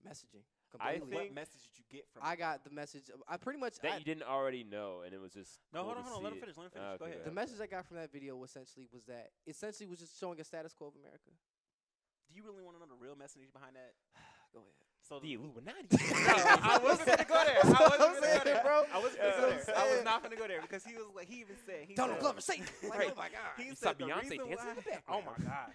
Messaging. I Completely. What think message did you get from I it? got the message. I pretty much. that you didn't already know, and it was just No, cool hold to on. Let see him finish. it. Go ahead. The message I got from that video was that essentially was just showing a status quo of America. Do you really want to know the real message behind that? Go ahead. So The Illuminati. I wasn't gonna go there. I wasn't gonna go there, bro. I wasn't gonna go there. I was not gonna go there because he was like, he even said, Donald Glover, say, like, Right. oh my god. He You said saw Beyonce dancing in the background. Oh my god.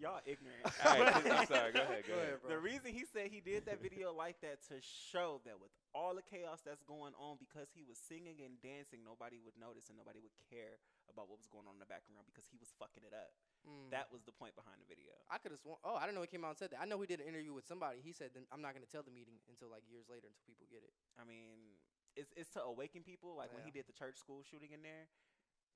Y'all ignorant. All right, I'm sorry. Go ahead. Go ahead. bro. The reason he said he did that video like that to show that with all the chaos that's going on, because he was singing and dancing, nobody would notice and nobody would care about what was going on in the background because he was fucking it up. That was the point behind the video. I could have sworn. Oh, I didn't know he came out and said that. I know he did an interview with somebody. He said, "Then I'm not going to tell the meeting until like years later, until people get it." I mean, it's to awaken people. Like when he Yeah. did the church school shooting in there,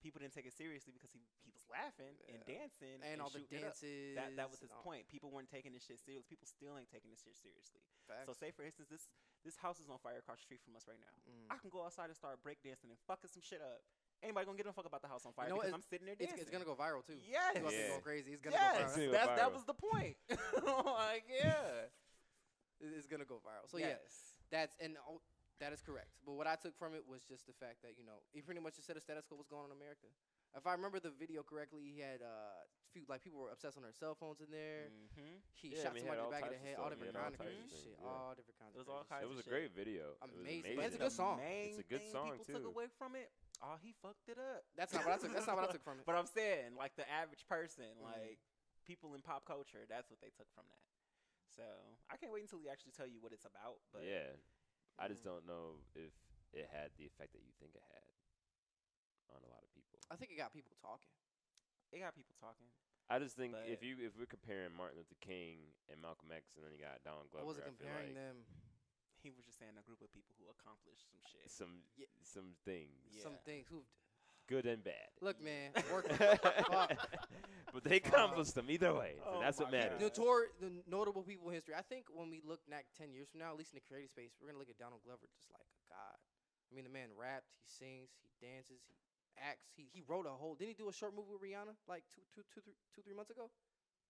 people didn't take it seriously because he was laughing and dancing And all the shooting it up. dances. That was his and all- point. People weren't taking this shit serious. People still ain't taking this shit seriously. Facts. So say for instance, this house is on fire across the street from us right now. Mm. I can go outside and start breakdancing and fucking some shit up. Anybody gonna give a fuck about the house on fire You know what? because I'm sitting there dancing. It's gonna go viral too. Yes. People are Yeah. going crazy. It's gonna Yes, go It's gonna viral. go that viral. was the point. Like, yeah. It's gonna go viral. So Yes. that is correct. But what I took from it was just the fact that he pretty much just said a status quo was going on in America. If I remember the video correctly, he had people were obsessed on their cell phones in there. Mm-hmm. He Yeah, shot I mean, he somebody had in the all back of the types of head, all stuff. He different had all kinds of types of crazy things, shit, yeah. all different kinds It was of all crazy kinds It of was a shit. great video. It was Amazing. amazing. It's a good song. Main It's a good thing song, people took too. away from it. Oh, he fucked it up. That's not what I took. That's not what I took from it. But I'm saying, like the average person, like people in pop culture, that's what they took from that. So I can't wait until he actually tell you what it's about. But Yeah. I just don't know if it had the effect that you think it had on a lot of people. I think it got people talking. it got people talking. I just think But- if we're comparing Martin Luther King and Malcolm X, and then you got Donald Glover, I wasn't feel comparing like them. He was just saying a group of people who accomplished some shit. Yeah. some things, Yeah. Some things who good and bad. look, man, working. Fuck. But they accomplished them either way, Oh and that's what my matters. God. The notable people in history. I think when we look back 10 years from now, at least in the creative space, we're gonna look at Donald Glover just like a god. I mean, the man rapped, he sings, he dances, he acts. He wrote a whole. Didn't he do a short movie with Rihanna like 3 months ago?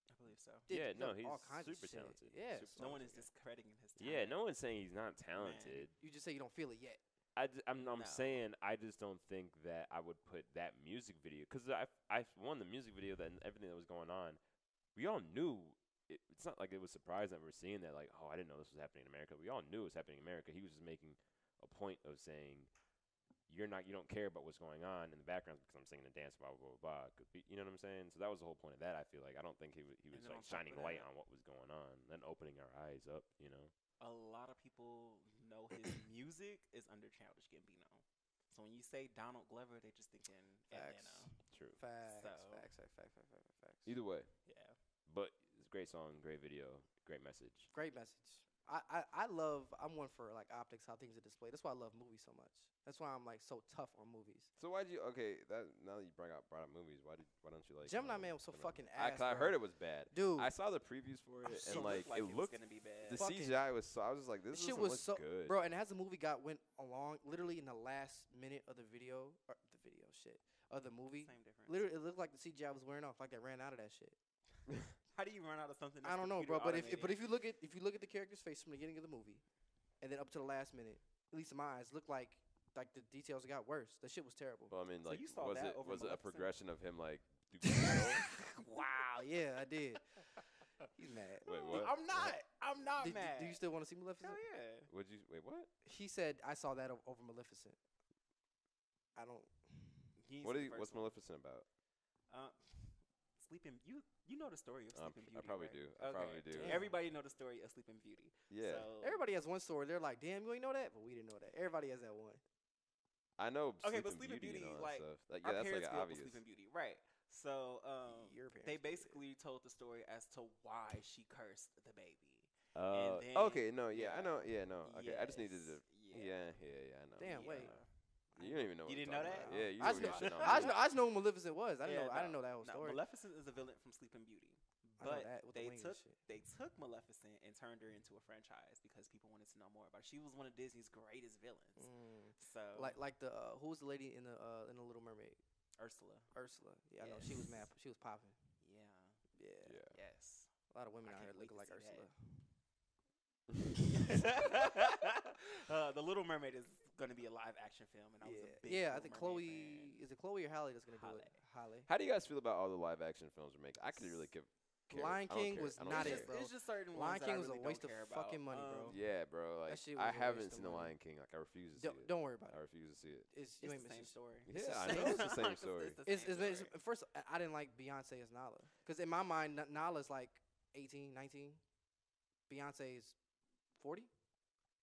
I believe so. Yeah, He no, done he's all kinds of super shit. talented. Yeah, Super No one is talented. discrediting his talent. Yeah, no one's saying he's not talented. You just say you don't feel it yet. I'm No. saying I just don't think that I would put that music video, because I won the music video that and everything that was going on. We all knew it's not like it was surprising that we're seeing that, like, oh, I didn't know this was happening in America. We all knew it was happening in America. He was just making a point of saying you don't care about what's going on in the background because I'm singing and dancing, blah blah blah blah. You know what I'm saying? So that was the whole point of that. I feel like I don't think he was And then like on top shining of light that- on what was going on, then opening our eyes up. You know. A lot of people know his music is under Childish Gambino. So when you say Donald Glover, they just thinking Facts. Atlanta. True. Facts. So- Facts. Either way, Yeah. but it's a great song, great video, great message. Great message. I'm one for like optics, how things are displayed. That's why I love movies so much. That's why I'm like so tough on movies. So why'd you? Okay, that now that you brought up movies, why don't you like Gemini Man was so Gemini? fucking ass. I heard it was bad, dude. I saw the previews for it, and like it looked gonna be bad. the Fucking- CGI was so. I was just like, this shit doesn't was look so good, bro. And as the movie went along, literally in the last minute of the video of the movie, Same difference. literally it looked like the CGI was wearing off, like they ran out of that shit. How do you run out of something? That's I don't know, bro. computer But if automated? you look at the character's face from the beginning of the movie, and then up to the last minute, at least in my eyes, looked like the details got worse. That shit was terrible. Well, I mean, So like, you saw was that it over was it a Maleficent? progression of him like? Wow, yeah, I did. He's mad. Wait, what? I'm not mad. Do you still want to see Maleficent? Hell yeah. Would you wait? What? He said I saw that over Maleficent. I don't. He ain't What seen is the what's first one. Maleficent about? Sleeping. You know the story of Sleeping Beauty. I probably right? do. I probably do. Damn. Everybody know the story of Sleeping Beauty. Yeah, So, Everybody has one story. They're like, damn, you ain't know that, but we didn't know that. Everybody has that one. I know. Okay, but Sleeping Sleeping Beauty, and Beauty, all like, that stuff. Like, our yeah, that's parents like grew up with obvious. Sleeping Beauty, right? So Your parents they did. basically told the story as to why she cursed the baby. And then- Okay, no, yeah, I know, yeah, no, okay. I just needed to. Yes, Yeah, I know. Damn, wait. You don't even know. You what didn't I'm know talking that? about. Yeah, you I know just know, what you're shitting on. I just know who Maleficent was. I didn't know that whole story. Maleficent is a villain from Sleeping Beauty. I know But that with the they wings and took shit. Maleficent and turned her into a franchise because people wanted to know more about her. She was one of Disney's greatest villains. So Like the who was the lady in the Little Mermaid? Ursula. Ursula. Yeah, I know she was Yes. mad. She was popping. Yeah. Yeah. Yeah. Yes. A lot of women I out here can't wait looking like to see Ursula. The Little Mermaid is going to be a live action film, and I was a big Yeah, I Little think Mermaid Chloe fan. is it Chloe or Halle that's gonna do it? Halle. How do you guys feel about all the live action films we're making? I could really give. Lion King was not it, bro. It's just certain Lion ones that King I was a really waste don't of care fucking about. money, bro. Yeah, bro. Like shit was I a haven't waste of seen The money. Lion King. Like I refuse to see it. Don't worry about I it. refuse to see it. It's It's you ain't the missing same shit. story. Yeah, I the know same- it's the same story. It's at first I didn't like Beyonce as Nala because in my mind Nala's like 18, 19. Beyonce is 40.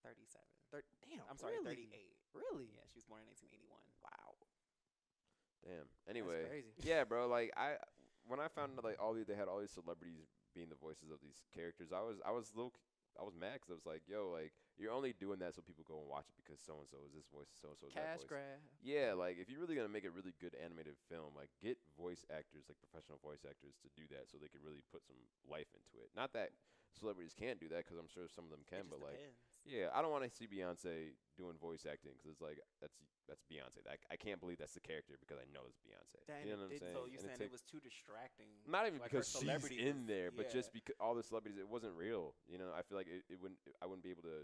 37. Damn. I'm sorry, really? 38. Really? Yeah, she was born in 1981. Wow. Damn. Anyway, crazy. yeah, bro. Like when I found out like they had all these celebrities being the voices of these characters, I was mad because I was like, yo, like you're only doing that so people go and watch it because so and so is this voice, so and so is that Cash voice. grab. Yeah, like if you're really gonna make a really good animated film, like get voice actors, like professional voice actors, to do that so they can really put some life into it. Not that celebrities can't do that because I'm sure some of them can, It but just like. depends. Yeah, I don't want to see Beyonce doing voice acting because it's like that's Beyonce. I can't believe that's the character because I know it's Beyonce. Damn, You know what I'm it- saying? So you're And saying it was too distracting? not even like her because she's celebrity in was- there, but yeah. just because all the celebrities, it wasn't real. You know, I feel like I wouldn't be able to,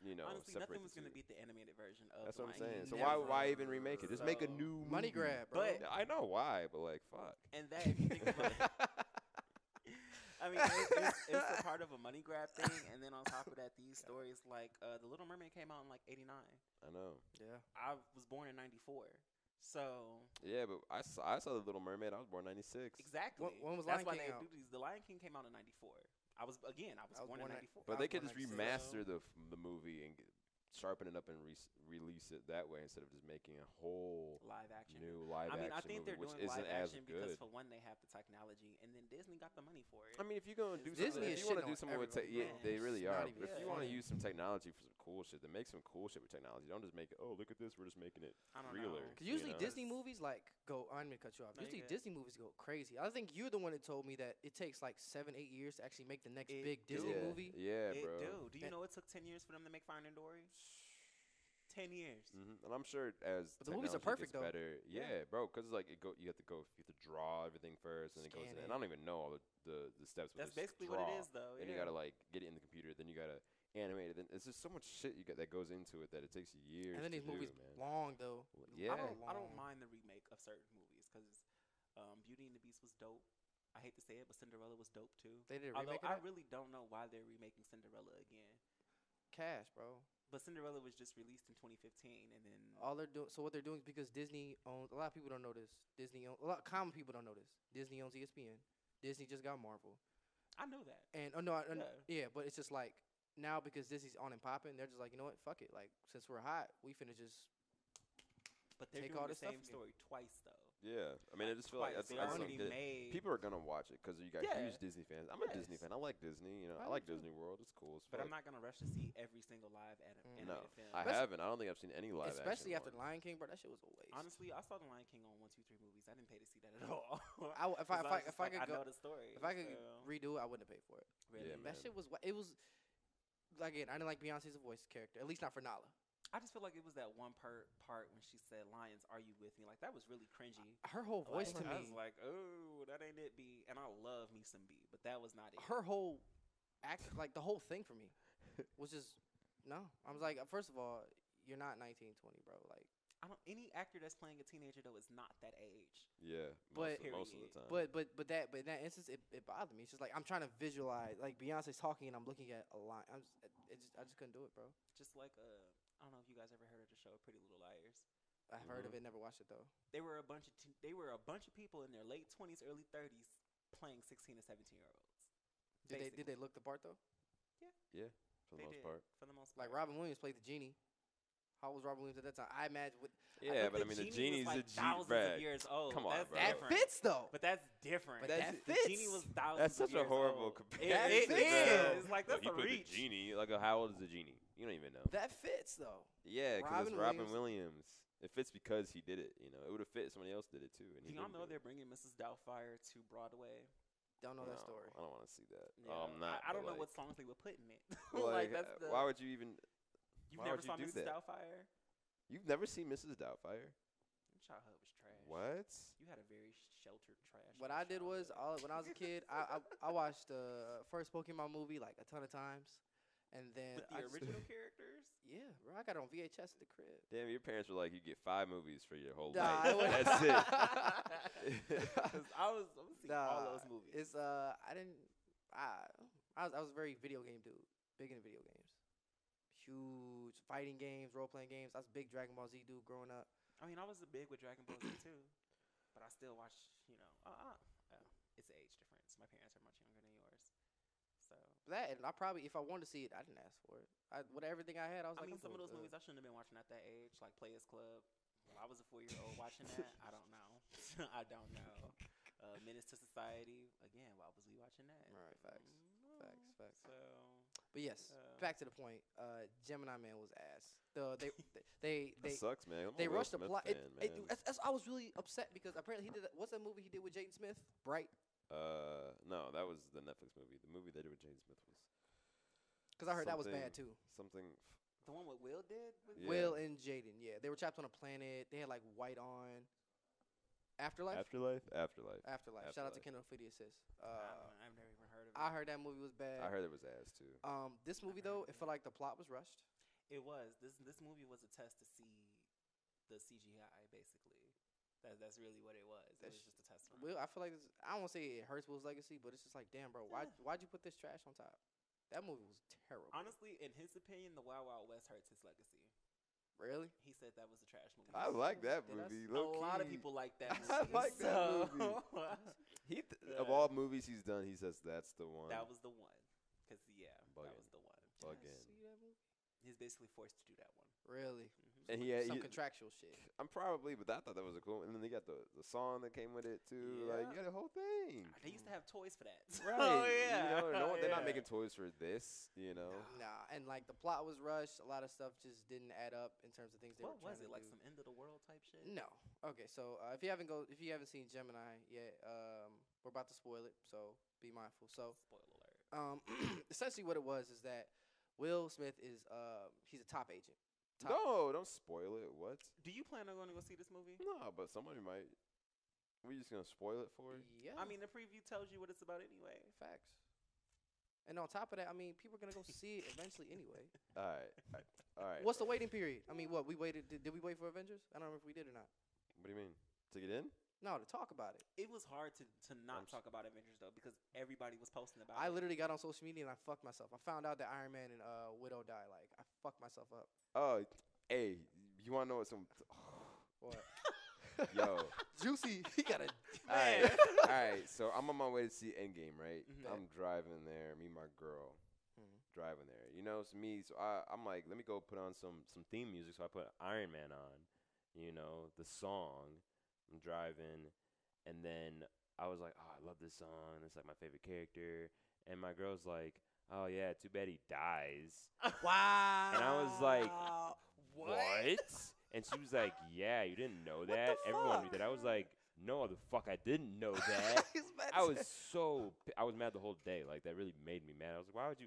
Honestly, separate nothing was the going to two. beat the animated version of That's what I'm Lion saying. King. So Never. why even remake it? Just make a So- new Money movie. grab, bro. But- I know why, but like fuck. And that, if you think about it, I mean, it's a part of a money grab thing. And then on top of that, these stories like The Little Mermaid came out in like '89. I know. Yeah. I was born in '94. So Yeah, but I saw The Little Mermaid. I was born '96. exactly. When was That's Lion why King they out? do these. The Lion King came out in '94. I was born in '94. But I they was could born just 96. remaster the movie and sharpen it up and release it that way instead of just making a whole Live action. new live I mean, I action think movie, they're which doing isn't live as action because good. for one, they have the technology, and then Disney got the money for it. I mean, if you're gonna do Disney something, is if you want to shitting do on something with everyone, yeah, bro. they really It's are. not But even if you want to funny. use some technology for some cool shit, then make some cool shit with technology. Don't just make it. Oh, look at this. We're just making it I don't realer. know. Because usually you know? Disney movies like go. I'm gonna cut you off. No, Usually you're good. Disney movies go crazy. I think you're the one that told me that it takes like 7-8 years to actually make the next It big Disney yeah, movie. Yeah, It bro. do. Do you know it took 10 years for them to make Finding Dory? 10 years. And I'm sure as But the movies are technology perfect, gets though. better, yeah, bro. Because like you have to draw everything first, and it goes. Scan And it. I don't even know all the steps. with That's this basically draw. what it is, though. Then yeah. you gotta like get it in the computer. Then you gotta animate it. Then it's just so much shit that goes into it that it takes years. And then to these movies do, man. long though. Yeah. I don't long. mind the remake of certain movies because Beauty and the Beast was dope. I hate to say it, but Cinderella was dope too. They did a Although remake I of that? really don't know why they're remaking Cinderella again. Cash, bro. But Cinderella was just released in 2015, and then All they're doing. So what they're doing is because Disney owns. A lot of people don't know this. A lot of common people don't know this. Disney owns ESPN. Disney just got Marvel. I know that. And yeah, but it's just like now because Disney's on and popping, they're just like, you know what, fuck it. Like since we're hot, we finna just But they're Take doing all the this stuff same again. story twice though. Yeah, I mean, I just feel like that's already something made. people are gonna watch it because you got Yeah. huge Disney fans. I'm a Disney fan. I like Disney. You know, I like Disney World. It's cool. As But fuck. I'm not gonna rush to see every single live animated No, film. I haven't. I don't think I've seen any live Especially action after one. Lion King, bro. That shit was a waste. Honestly, I saw the Lion King on 1, 2, 3 movies. I didn't pay to see that at all. If I could I go, know the story. if I could redo it, I wouldn't have paid for it. Really? Yeah, That man. shit was. It was. Again, I didn't like Beyonce's voice character. At least not for Nala. I just feel like it was that one part when she said, "Lions, are you with me?" Like that was really cringy. Her whole voice to I me. was like, "Oh, that ain't it, B." And I love me some B, but that was not it. Her whole act, like the whole thing for me, was just no. I was like, first of all, you're not 19, 20, bro. Like, Any actor that's playing a teenager though is not that age. Yeah, But- most of the time. but in that instance, it bothered me. It's just like I'm trying to visualize, like Beyonce's talking and I'm looking at a line. I just couldn't do it, bro. Just like I don't know if you guys ever heard of the show Pretty Little Liars. I've heard of it, never watched it though. They were a bunch of people in their late 20s, early 30s playing 16 and 17-year-olds. Did they look the part though? Yeah, for the most part. For the most part. Like Robin Williams played the genie. How was Robin Williams at that time? I imagine with Yeah, but I mean, the genie's was a like genie. thousands of years old. Come on, That's bro. that different. fits though. But that's different. But that The fits. genie was thousands That's such of a years horrible old. comparison. It fits, is. Like, that's you a put reach. the genie. Like, how old is the genie? You don't even know. That fits though. Yeah, because it's Robin Robin Williams. It fits because he did it. You know, it would have fit if somebody else did it too. And Do he y'all didn't know do it. they're bringing Mrs. Doubtfire to Broadway? Don't know that No, story. I don't want to see that. Yeah. I'm not. I don't but, know what like- songs they would put in it. Like, that's the. why would you even? You've why never would you saw do Mrs. that? Doubtfire? You've never seen Mrs. Doubtfire? Your childhood was trash. What? You had a very sheltered trash. What I did was, when I was a kid, I watched the first Pokemon movie like a ton of times, and then with the original characters. Yeah, bro, I got it on VHS at the crib. Damn, your parents were like, you get 5 movies for your whole Nah, life. it wasn't- That's it. 'Cause I was seeing all those movies. It's I was a very video game dude, big into video games, huge fighting games, role playing games. I was a big Dragon Ball Z dude growing up. I mean, I was big with Dragon Ball Z too, but I still watch. You know, it's an age difference. My parents are much younger than yours, so. That and I probably, if I wanted to see it, I didn't ask for it. With everything I had, I was I like, mean, I'm some of cool those with movies I shouldn't have been watching at that age, like Players Club. Well, I was a 4-year-old watching that. I don't know. I don't know. Menace to Society. Again, why was we watching that? Right, facts. Facts. So. But yes, back to the point. Gemini Man was ass. They That sucks, man. I'm they a Will rushed the Smith plot. fan, man. I was really upset because apparently he did. What's that movie he did with Jaden Smith? Bright. No, that was the Netflix movie. The movie they did with Jaden Smith was. Because I heard that was bad too. Something. The one with Will did? Yeah. Will and Jaden, yeah, they were trapped on a planet. They had like white on. Afterlife. Afterlife. Shout out to Kendall Williams. I've never even heard of it. I heard that movie was bad. I heard it was ass too. This movie though, it felt like the plot was rushed. It was. This movie was a test to see the CGI, basically. That's really what it was. It was just a test run. Will, I feel like I don't want to say it hurts Will's legacy, but it's just like, damn, bro, why'd you put this trash on top? That movie was terrible. Honestly, in his opinion, the Wild Wild West hurts his legacy. Really? He said that was a trash movie. I like that Did I movie. A low-key. lot of people like that movie. I like that so- movie. Of all movies he's done, he says that's the one. That was the one. Because, that Bugging. was the one. Bugging. See that movie? He's basically forced to do that one. Really? And he had Some contractual shit. I'm probably, but I thought that was a cool. And then they got the song that came with it too. Like you got the whole thing. They used to have toys for that. Right. Oh, yeah. You know, they're not Yeah. making toys for this. You know. Nah, and like the plot was rushed. A lot of stuff just didn't add up in terms of things they What were was trying it? to Like do. some end of the world type shit? No. Okay, so if you haven't seen Gemini yet, we're about to spoil it, so be mindful. So, Spoiler alert. essentially what it was is that Will Smith is he's a top agent. No, don't spoil it. What? Do you plan on going to go see this movie? No, but somebody might. We just gonna spoil it for you? Yeah. I mean, the preview tells you what it's about anyway. facts. And on top of that, I mean, people are gonna go see it eventually anyway. All right. What's the waiting period? I mean, what we waited? Did we wait for Avengers? I don't know if we did or not. What do you mean? To get in? No, to talk about it. It was hard to not talk about Avengers though because everybody was posting about I it. literally got on social media and I fucked myself. I found out that Iron Man and Widow died. Like, I fucked myself up. Oh, hey, you wanna know what some? What? Yo. Juicy. He got a. All right. So I'm on my way to see Endgame, right? Mhm. I'm driving there. Me and my girl driving there. You know, it's me. So I'm like, let me go put on some theme music. So I put Iron Man on. You know, the song. I'm driving, and then I was like, oh, I love this song. It's like my favorite character. And my girl's like, oh yeah, too bad he dies. Wow. And I was like, what? And she was like, yeah, you didn't know that. Everyone knew that. I was like, no, the fuck, I didn't know that. I was mad the whole day. Like, that really made me mad. I was like, why would you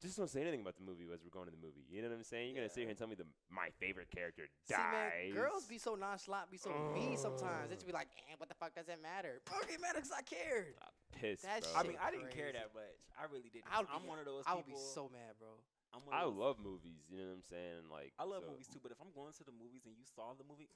just don't say anything about the movie as we're going to the movie? You know what I'm saying? You're gonna sit here and tell me my favorite character dies. See, man, girls be so nonchalant, be so mean sometimes. They just be like, what the fuck does it matter? Fuck, it matters because I cared. I'm pissed, That bro. shit I mean, I didn't care crazy. that much. I really didn't. I'm one of those people. I would be so mad, bro. I love movies. You know what I'm saying? Like, I love movies too, but if I'm going to the movies and you saw the movie,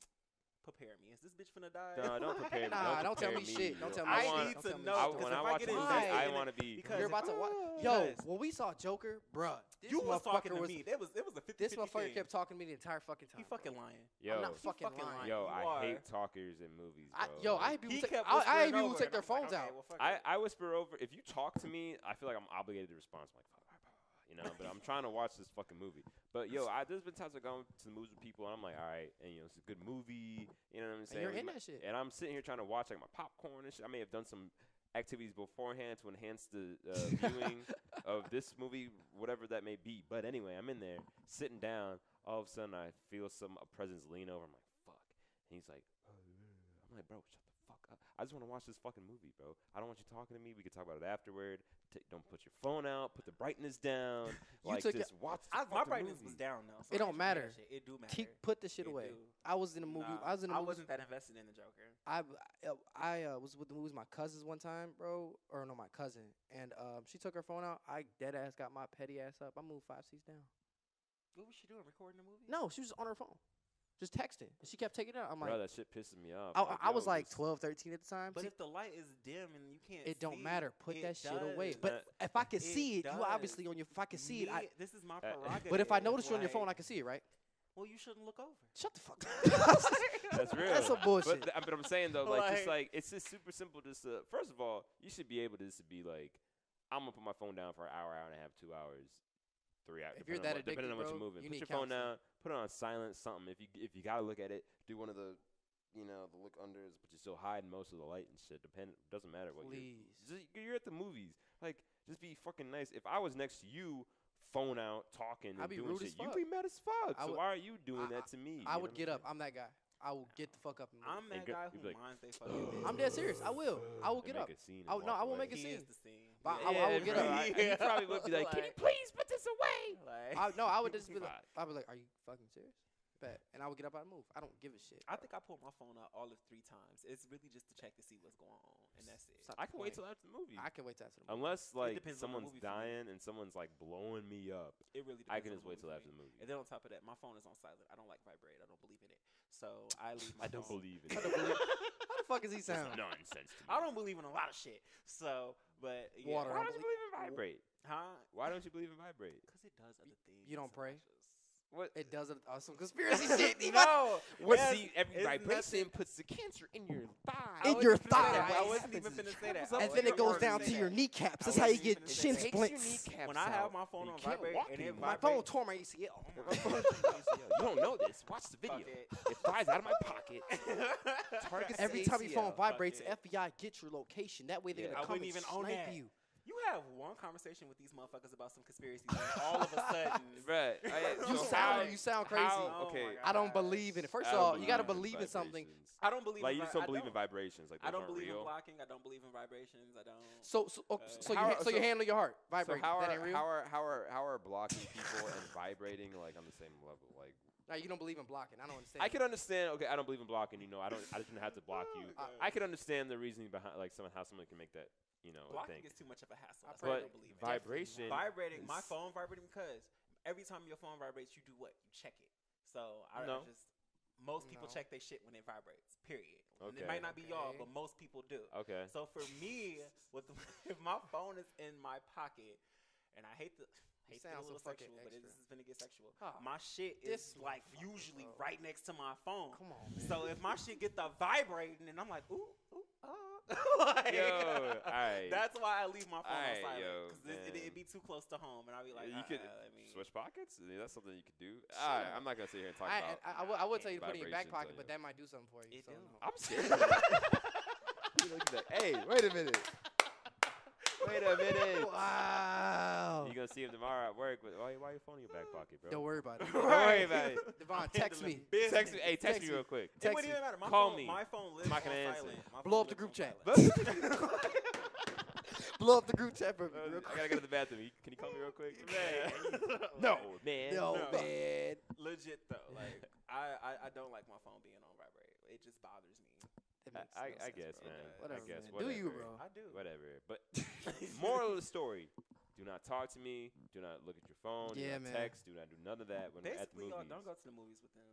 prepare me. Is this bitch finna die? No, don't prepare me. Nah, don't tell me prepare shit. Don't tell me I shit. need Don't to tell me know. shit. When Because I if I watch get movies, invested I in want it- to be. because You're if about to I- watch. Yo, because when we saw Joker, bruh, this you was talking motherfucker to was. me. It was a 50-50 This motherfucker thing. kept talking to me the entire fucking time. He fucking lying. Yo, I'm not fucking fucking lying. lying. yo, You I are. hate talkers in movies, bro. I hate He people. kept I hate whispering people who over take it. their I'm like, phones okay, out. well, fuck I, it. I whisper over. If you talk to me, I feel like I'm obligated to respond. I'm like, fuck, you know. But I'm trying to watch this fucking movie. But yo, there's been times I've gone to the movies with people, and I'm like, all right, and you know, it's a good movie. You know what I'm And saying? you're in that shit. And I'm sitting here trying to watch like my popcorn and shit. I may have done some activities beforehand to enhance the viewing of this movie, whatever that may be. But anyway, I'm in there sitting down. All of a sudden, I feel a presence lean over. I'm like, fuck. And he's like, I'm like, bro, shut the fuck up. I just want to watch this fucking movie, bro. I don't want you talking to me. We can talk about it afterward. Don't put your phone out. Put the brightness down. Like, took just watch the My fucking brightness movie. was down though. So It don't I used to do matter. that shit. It do matter. Put the shit It away. do. I was in a movie. Nah, I was in a movie. wasn't that invested in the Joker. I was with the movies with my cousins one time, bro. Or no, my cousin. And she took her phone out. I dead ass got my petty ass up. I moved 5 seats down. What was she doing? Recording the movie? No, she was on her phone, just texting. And she kept taking it out. I'm like, Bro, that shit pisses me off. I was yo, like just- 12, 13 at the time. But See, if the light is dim and you can't, it don't see, matter. Put it that shit does. away. But if I can It see it, you does. obviously on your. If I can see it, this is my Uh, prerogative. but if I notice you on your phone, I like, can see it, right? well, you shouldn't look over. Shut the fuck up. That's real. That's some bullshit. But I'm saying though, like, just Like- like it's just super simple. Just to, first of all, you should be able to just to be like, I'm gonna put my phone down for an hour, hour and a half, 2 hours, 3 hours. If you're that depending on what addicted, you're bro, moving. you Put need your phone counseling. down. Put it on silent. Something. If you gotta look at it, do one of the, you know, the look unders, but you're still hiding most of the light and shit. Doesn't matter what. Please. You're at the movies. Like, just be fucking nice. If I was next to you, phone out, talking, and I'd be doing rude as shit, you'd fuck. be mad as fuck. I So would- why are you doing I- that to me? I You know would what get I'm up. I'm that guy. I will get the fuck up. And move. I'm that good- guy you'd who be like, minds they fucking business. I'm dead serious. I will. I will saying? get And up. make a scene and I would- no, walk I won't away. make a He scene. is the scene. But I will get up. And you probably would be like, "Can you please put this away?" Like, I would just be like, Fuck. I'd be like, are you fucking serious? Bet. And I would get up and move. I don't give a shit. I think I pulled my phone out all of 3 times. It's really just to check to see what's going on, and that's it. Stop. I can wait till after the movie. I can wait till after the movie. Unless like depends on the someone's movie for me. dying and someone's like blowing me up, It really. I depends can on just the wait till movie after for the me. movie. And then on top of that, my phone is on silent. I don't like vibrate. I don't believe in it. So I leave my I don't phone. believe in I it. don't believe. How the fuck does he It's sound? nonsense to me. I don't believe in a lot of shit. So, but yeah. Water. Why don't you believe in vibrate? Huh? Why don't you believe in vibrate? Because it does other things. You don't pray? I just- What? It doesn't. Some conspiracy shit. No. What? Yes, See, every it's vibration nothing. puts the cancer in your thigh. In wasn't your even finna say that. thigh. I wasn't even finna say that. And then it goes down to your kneecaps. That's how you get shin Takes your splints. kneecaps When I have out. my phone You on can't vibrate walk and it anymore. My vibrates, phone tore my ACL. You don't know this. Watch the video. Fuck it. It flies out of my pocket. Targets Every the time your phone ACL. vibrates, Fuck the FBI gets your location. That way they're Yeah. gonna I come wouldn't and even own snipe that. you. You have one conversation with these motherfuckers about some conspiracies, and all of a sudden, Right. You sound crazy. Oh okay. my I don't gosh. believe in it. First I of don't all, you gotta believe believe in something. vibrations. I don't believe Like in you just vi- don't believe in I vibrations. Like I those don't aren't believe in real. blocking. I don't believe in vibrations. I don't. So how- you handle your heart vibrate. So how that are, ain't real. how are blocking people and vibrating like on the same level? Like Now you don't believe in blocking. I don't understand. I can understand. Okay, I don't believe in blocking. You know, I shouldn't have to block you. I can understand the reasoning behind like how someone can make that. You know, Blocking thing. is too much of a hassle. I That's why I But don't believe in it. vibration. Vibrating, my is- phone vibrating because every time your phone vibrates, you do what? You check it. So I No. just most people No. check their shit when it vibrates. Period. And Okay. it might not be y'all, Okay. but most people do. Okay. So for me, if my phone is in my pocket, and I hate to get a sound so little fucking sexual, but extra. this is gonna get sexual. Oh, My shit this is like motherfucker, usually bro. right next to my phone. Come on, man. So if my shit get the vibrating, and I'm like, ooh, ooh, Like, Yo, alright. That's why I leave my phone on Alright, silent yo, because it'd be too close to home, and I'd be like, you could let me switch pockets. That's something you could do. Alright, I'm not gonna sit here and talk about. I would tell you to put it in your back vibrations, pocket, but that might do something for you. It So do. no. I'm scared. You look at that. Hey, wait a minute. Wait a minute. Wow. You gonna see him tomorrow at work, but why your phone in your back pocket, bro? Don't worry about it. Don't worry about it. Devon, text me. Text me. Hey, text me Text real quick. It Text wouldn't me. even matter. Call me. My phone lives I'm on not gonna answer. silent. My Blow phone up the lives group on chat. silent. Blow up the group chat. Real I quick. gotta go to the bathroom. Can you call me real quick? No. man. No, No. man. Legit though, like I don't like my phone being on vibrate. It just bothers me. That makes no I sense, guess, bro. man. Whatever, I guess. man. Whatever. Do you, bro? I do. Whatever. But moral of the story: do not talk to me. Do not look at your phone. Yeah, do not man. text. Do not do none of that when we're at the Basically, y'all movies. don't go to the movies with them.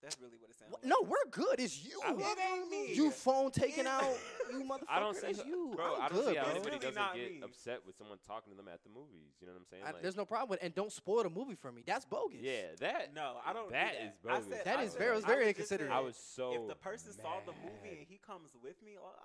That's really what it sounds What? like. No, we're good. It's you. It ain't me. You phone taking out. You motherfucker. I don't see, That's you. bro. I'm I don't good, see how bro. anybody It's really doesn't not get me. upset with someone talking to them at the movies. You know what I'm saying? Like, There's no problem with it. And don't spoil the movie for me. That's bogus. yeah, that. No, I don't. That do is that. I bogus. said, That I is said- very- it was I very legit inconsiderate. said, I was so. If the person saw the movie mad. and he comes with me, well,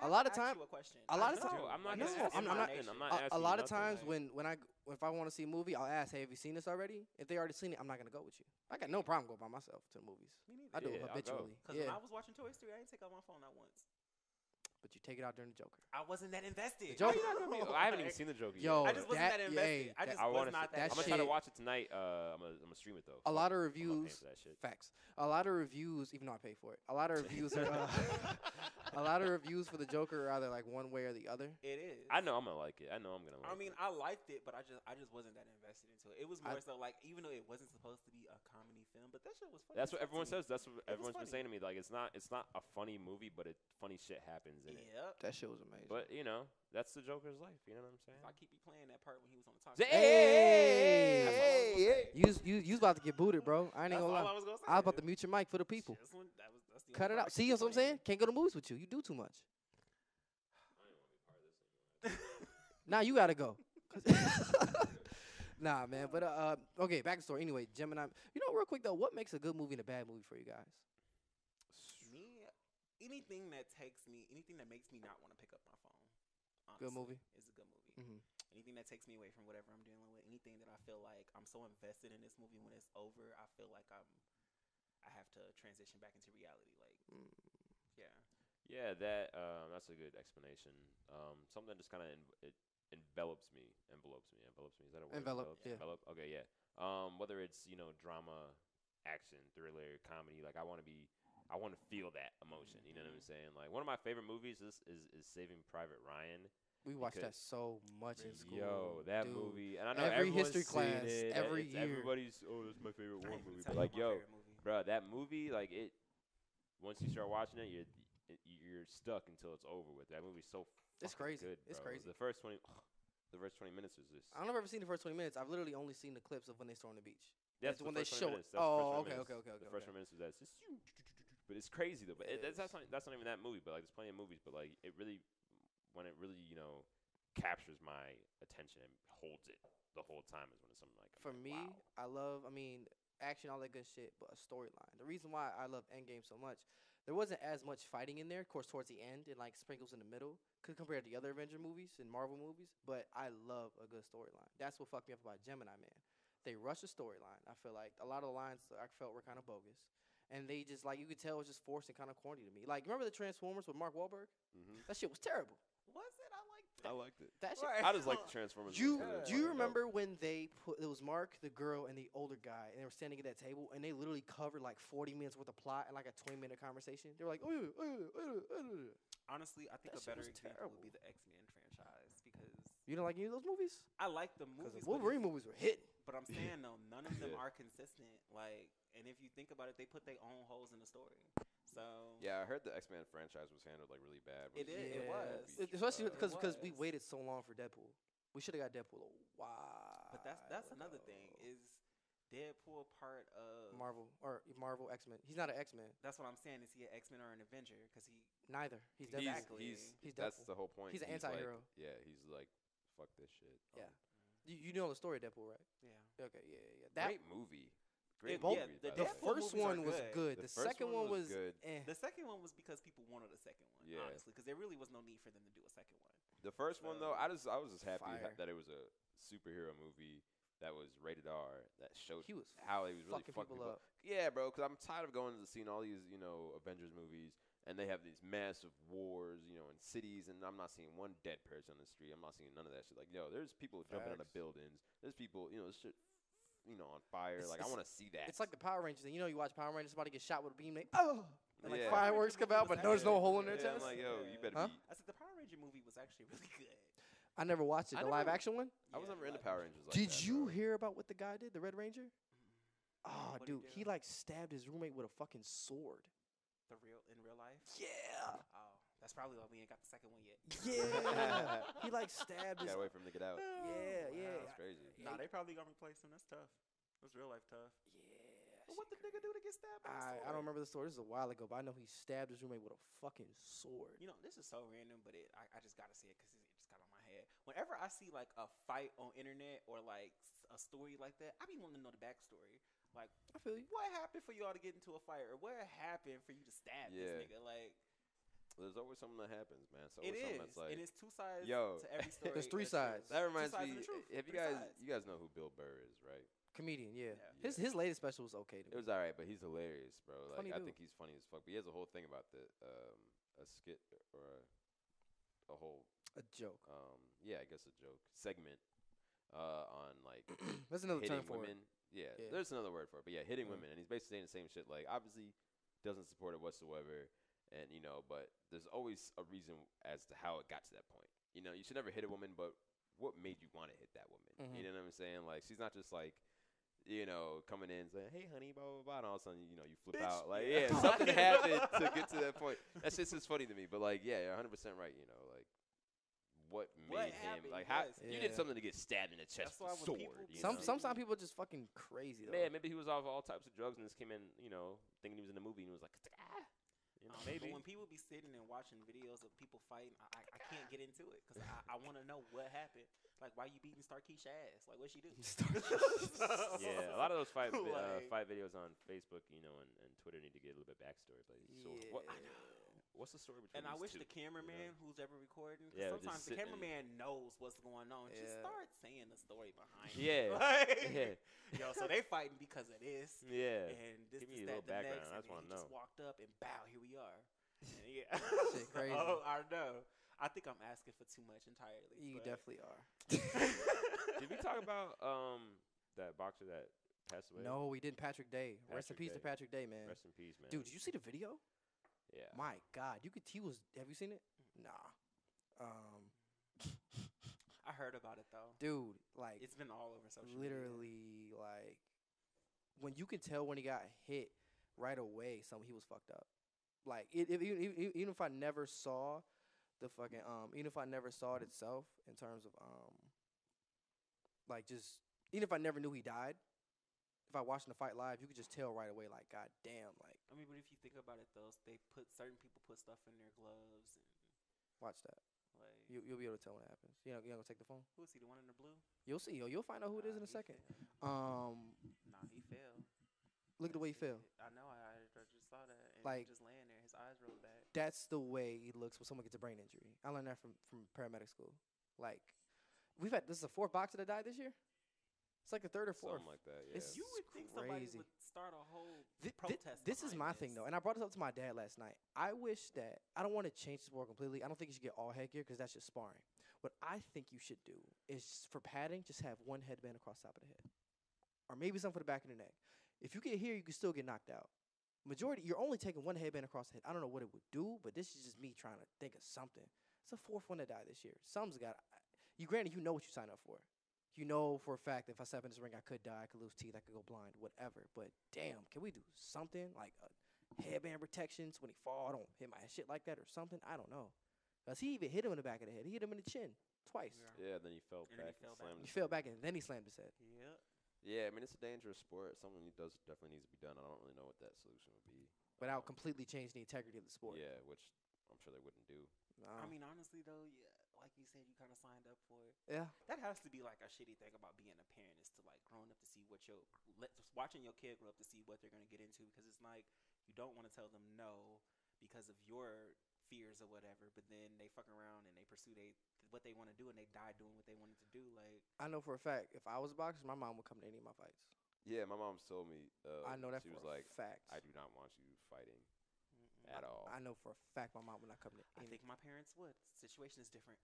A lot of time. time- A question. a lot of I time- do. I'm not No, gonna ask I'm you not- nothing. I'm not A asking lot you of nothing, times like- if I want to see a movie, I'll ask, "Hey, have you seen this already?" If they already seen it, I'm not gonna go with you. I got no problem going by myself to the movies. Me neither. I do it Yeah, I'll go. habitually. Because when Yeah, I was watching Toy Story, I didn't take out my phone not once. but you take it out during the Joker. I wasn't that invested. The Joker- You're not gonna be- I haven't even seen the Joker yet. Yo, I just wasn't that invested. hey, I just I was want not to. that I'm that gonna try to shit- watch it tonight. I'm gonna stream it though. A lot of I'm not paying reviews. for that shit. Facts. A lot of reviews, even though I pay for it. A lot of reviews are. A lot of reviews for the Joker are either like one way or the other. It is. I know I'm gonna like it. I know I'm gonna like I mean, it. I liked it, but I just wasn't that invested into it. It was more I- so like, even though it wasn't supposed to be a comedy film, but that shit was funny. That's as what fuck everyone to me. says. That's what everyone's been funny. saying to me. Like it's not a funny movie, but funny shit happens in it. Yep. That shit was amazing. But you know, that's the Joker's life. You know what I'm saying? I keep replaying that part when he was on the talk. Hey, That's all I was gonna say. you was about to get booted, bro. I ain't That's gonna all lie. I was gonna say. I was about to mute your mic for the people. That's the Cut only it part I out. See keep what I'm replaying. saying? Can't go to movies with you. You do too much. Nah, you gotta go. Nah, man. But okay, back to the story. Anyway, Gemini. You know, real quick though, what makes a good movie and a bad movie for you guys? Me, anything that makes me not want to pick up my phone. Honestly, Good movie? is a good movie. Mhm. Anything that takes me away from whatever I'm dealing with. Anything that I feel like I'm so invested in this movie, when it's over, I feel like I have to transition back into reality. Like, yeah. Yeah, that's a good explanation. Something that just kind of it envelops me. Is that a word? Envelop, yeah. Envelop. Okay, yeah. Whether it's drama, action, thriller, comedy, like I want to feel that emotion. You know what I'm saying? Like one of my favorite movies is Saving Private Ryan. We watched that Because- so much in school. Yo, that dude. movie, and I know Every everyone's history seen class, it. every It's year. Everybody's that's my favorite I war ain't movie. even But tell you like, my yo, favorite movie. bro, that movie, like it. Once you start watching it, you're stuck until it's over with. That movie's so It's fucking crazy. good, It's bro. crazy. The first 20 minutes is just. I don't know if I've ever seen the first 20 minutes. I've literally only seen the clips of when they storm the beach. That's when the they first 20 show minutes. it. That's the first Oh, 20 okay, minutes. okay. The first 20 minutes is that. It's just, but it's crazy though. But It is. that's not even that movie. But like, there's plenty of movies. But like, when it really captures my attention and holds it the whole time is when it's something like. For me, wow. I mean, action, all that good shit, but a storyline. The reason why I love Endgame so much, there wasn't as much fighting in there, of course, towards the end and like sprinkles in the middle, compared to the other Avenger movies and Marvel movies. But I love a good storyline. That's what fucked me up about Gemini Man. They rushed the storyline. I feel like a lot of the lines I felt were kind of bogus. And they just, like, you could tell it was just forced and kind of corny to me. Like, remember the Transformers with Mark Wahlberg? Mm-hmm. That shit was terrible. Was it? I liked it. I liked it. That shit. Right. I just like the Transformers. Do movies 'cause you they're fucking remember when they it was Mark, the girl, and the older guy, and they were standing at that table, and they literally covered like 40 minutes worth of plot in like a 20-minute conversation? They were like, Honestly, I think That a shit better was example would terrible. be the X-Men franchise because you don't like any of those movies? I like the Because movies, the Wolverine movies were hitting. but I'm saying though, none of them Yeah. are consistent. Like, and if you think about it, they put their own holes in the story. So Yeah, I heard the X-Men franchise was handled like really bad. It is. It was. Especially It because we was. waited so long for Deadpool. We should have got Deadpool a while. But that's another thing. Is Deadpool part of Marvel X-Men. He's not an X-Men. That's what I'm saying. Is he an X-Men or an Avenger? Because he Neither. He's Deadpool. Exactly. He's That's Deadpool. the whole point. He's an like- anti-hero. yeah, he's like, fuck this shit. Yeah. You know the story of Deadpool, right? yeah. Okay, yeah. That Great movie. Great Yeah, movie. the by the The way. Deadpool first movies are one was good. good. The The first second one one was was good. The second one was because people wanted a second one, Yeah. honestly, because there really was no need for them to do a second one. The first one though, I was just happy Fire. that it was a superhero movie that was rated R that showed He was how he was really fucking fucking people people up. Yeah, bro, because I'm tired of going to seeing all these Avengers movies and they have these massive wars in cities and I'm not seeing one dead person on the street. I'm not seeing none of that shit. Like there's people jumping out of Facts. buildings. There's people this shit on fire. Like I want to see that. It's like the Power Rangers. And you watch Power Rangers, somebody get shot with a beam, and like Yeah. fireworks come out, but there's no hole in their Yeah, I'm chest. like, yo, you better Huh? be. I said the Power Ranger movie was actually really good. I never watched it. I The never- live action one. I was Yeah, never into like- Power Rangers. Like Did that, you bro. hear about what the guy did, the Red Ranger? Oh, What'd he dude, do? he like stabbed his roommate with a fucking sword. In real life? Yeah. Oh, that's probably why we ain't got the second one yet. Yeah. He like stabbed his. Gotta wait for him to get out. Yeah. That's crazy. Nah, they probably gonna replace him. That's tough. That's real life tough. Yeah. But what the nigga do to get stabbed? By a I sword? don't remember the story. This is a while ago, but I know he stabbed his roommate with a fucking sword. You know, this is so random, but I just gotta say it because it just got on my head. Whenever I see like a fight on internet or like a story like that, I be wanting to know the backstory. Like, I feel you. what happened for y'all to get into a fight, or what happened for you to stab Yeah. this nigga? Like, There's always something that happens, man. So it something is, that's like, and it's two sides Yo. to every story. There's three that's true. sides. that reminds sides me. of the truth. Have you Three guys sides. you guys know who Bill Burr is, right? Comedian, yeah. Yeah. His latest special was okay to It me. was alright, but he's hilarious, bro. Like Funny I dude. think he's funny as fuck. But he has a whole thing about a skit or a whole A joke. I guess a joke segment on like That's another hitting term for women. it. Yeah, Yeah. there's another word for it, but yeah, hitting Mm. women, and he's basically saying the same shit. Like, obviously, doesn't support it whatsoever, and but there's always a reason as to how it got to that point. You should never hit a woman, but what made you want to hit that woman? Mhm. You know what I'm saying? Like, she's not just like, coming in saying, "Hey, honey," blah blah blah, and all of a sudden, you flip Bitch. out. Like, Yeah. yeah, something happened to get to that point. That's just funny to me. But like, yeah, you're 100% right. Like. What made him happened, like how yes. you did Yeah. something to get stabbed in the chest That's why with a when sword? people- You Some know? sometimes people are just fucking crazy though. Man, maybe he was off all types of drugs and just came in, thinking he was in a movie and was like, maybe. But when people be sitting and watching videos of people fighting, I can't get into it because I want to know what happened. Like, why you beating Starkeisha ass? Like, what'd she do? Yeah, a lot of those fight Like- videos on Facebook, and Twitter need to get a little bit backstory. But so what's the story between? And I these wish two, the cameraman who's ever recording, 'cause Yeah, just sometimes the sitting and- cameraman knows what's going on. Just Yeah. start saying the story behind Yeah. it. Like, Yeah. Yo, so they fighting because of this. Yeah. And this Give me is a that little the background. next, I and just then wanna he just know. walked up and bow, here we are. And yeah. Shit crazy. Oh, I know. I think I'm asking for too much entirely. You but- definitely are. Did we talk about that boxer that passed away? No, we didn't. Patrick Day. Rest in Patrick peace to Day. Patrick Day, man. Rest in peace, man. Dude, did you see the video? Yeah. My God, he was. Have you seen it? Nah. I heard about it though. Dude, like It's been all over social media. literally, like when you can tell when he got hit right away, he was fucked up. Like even if I never saw the fucking even if I never saw it itself in terms of like just even if I never knew he died, if I watched the fight live, you could just tell right away, like, God damn, like I mean, but if you think about it, though, certain people put stuff in their gloves, and watch that. like, You'll be able to tell when it happens. You not gonna take the phone? who is he? The one in the blue? You'll see. You'll find out who it is in a He second. fell. Nah, he fell. Look at the way he fell. I know. I just saw that. And Like- he just laying there, his eyes rolled back. That's the way it looks when someone gets a brain injury. I learned that from paramedic school. Like, this is the fourth boxer that died this year. It's like the third or fourth. Something like that. Yeah. It's You would think somebody crazy. would start a whole Thi- thi- protest. this is behind my this. thing though, and I brought this up to my dad last night. I wish that I don't want to change the sport completely. I don't think you should get all headgear because that's just sparring. What I think you should do is for padding, just have one headband across the top of the head, or maybe something for the back of the neck. If you get here, you can still get knocked out. Majority, you're only taking one headband across the head. I don't know what it would do, but this is just me trying to think of something. It's the fourth one that died this year. Some's got. Granted, you know what you signed up for. You know for a fact that if I step in this ring, I could die, I could lose teeth, I could go blind, whatever. But damn, can we do something like a headband protection so when he fall, I don't hit my shit like that or something? I don't know. Because he even hit him in the back of the head. He hit him in the chin twice. Yeah. Yeah, then he fell And then he back fell and back. slammed He his fell head. back and then he slammed his head. Yep. Yeah, I mean it's a dangerous sport. Something that definitely needs to be done. I don't really know what that solution would be. Without completely changing the integrity of the sport. Yeah, which I'm sure they wouldn't do. I mean, honestly though, yeah. like you said, you kind of signed up for it. Yeah. That has to be like a shitty thing about being a parent is to like growing up to see what watching your kid grow up to see what they're gonna get into because it's like you don't want to tell them no because of your fears or whatever, but then they fuck around and they pursue what they want to do and they die doing what they wanted to do. Like I know for a fact, if I was a boxer, my mom would come to any of my fights. Yeah, my mom's told me. I know that she for was a like, fact. I do not want you fighting at all. I know for a fact my mom would not come to I any. think my parents would. Situation is different.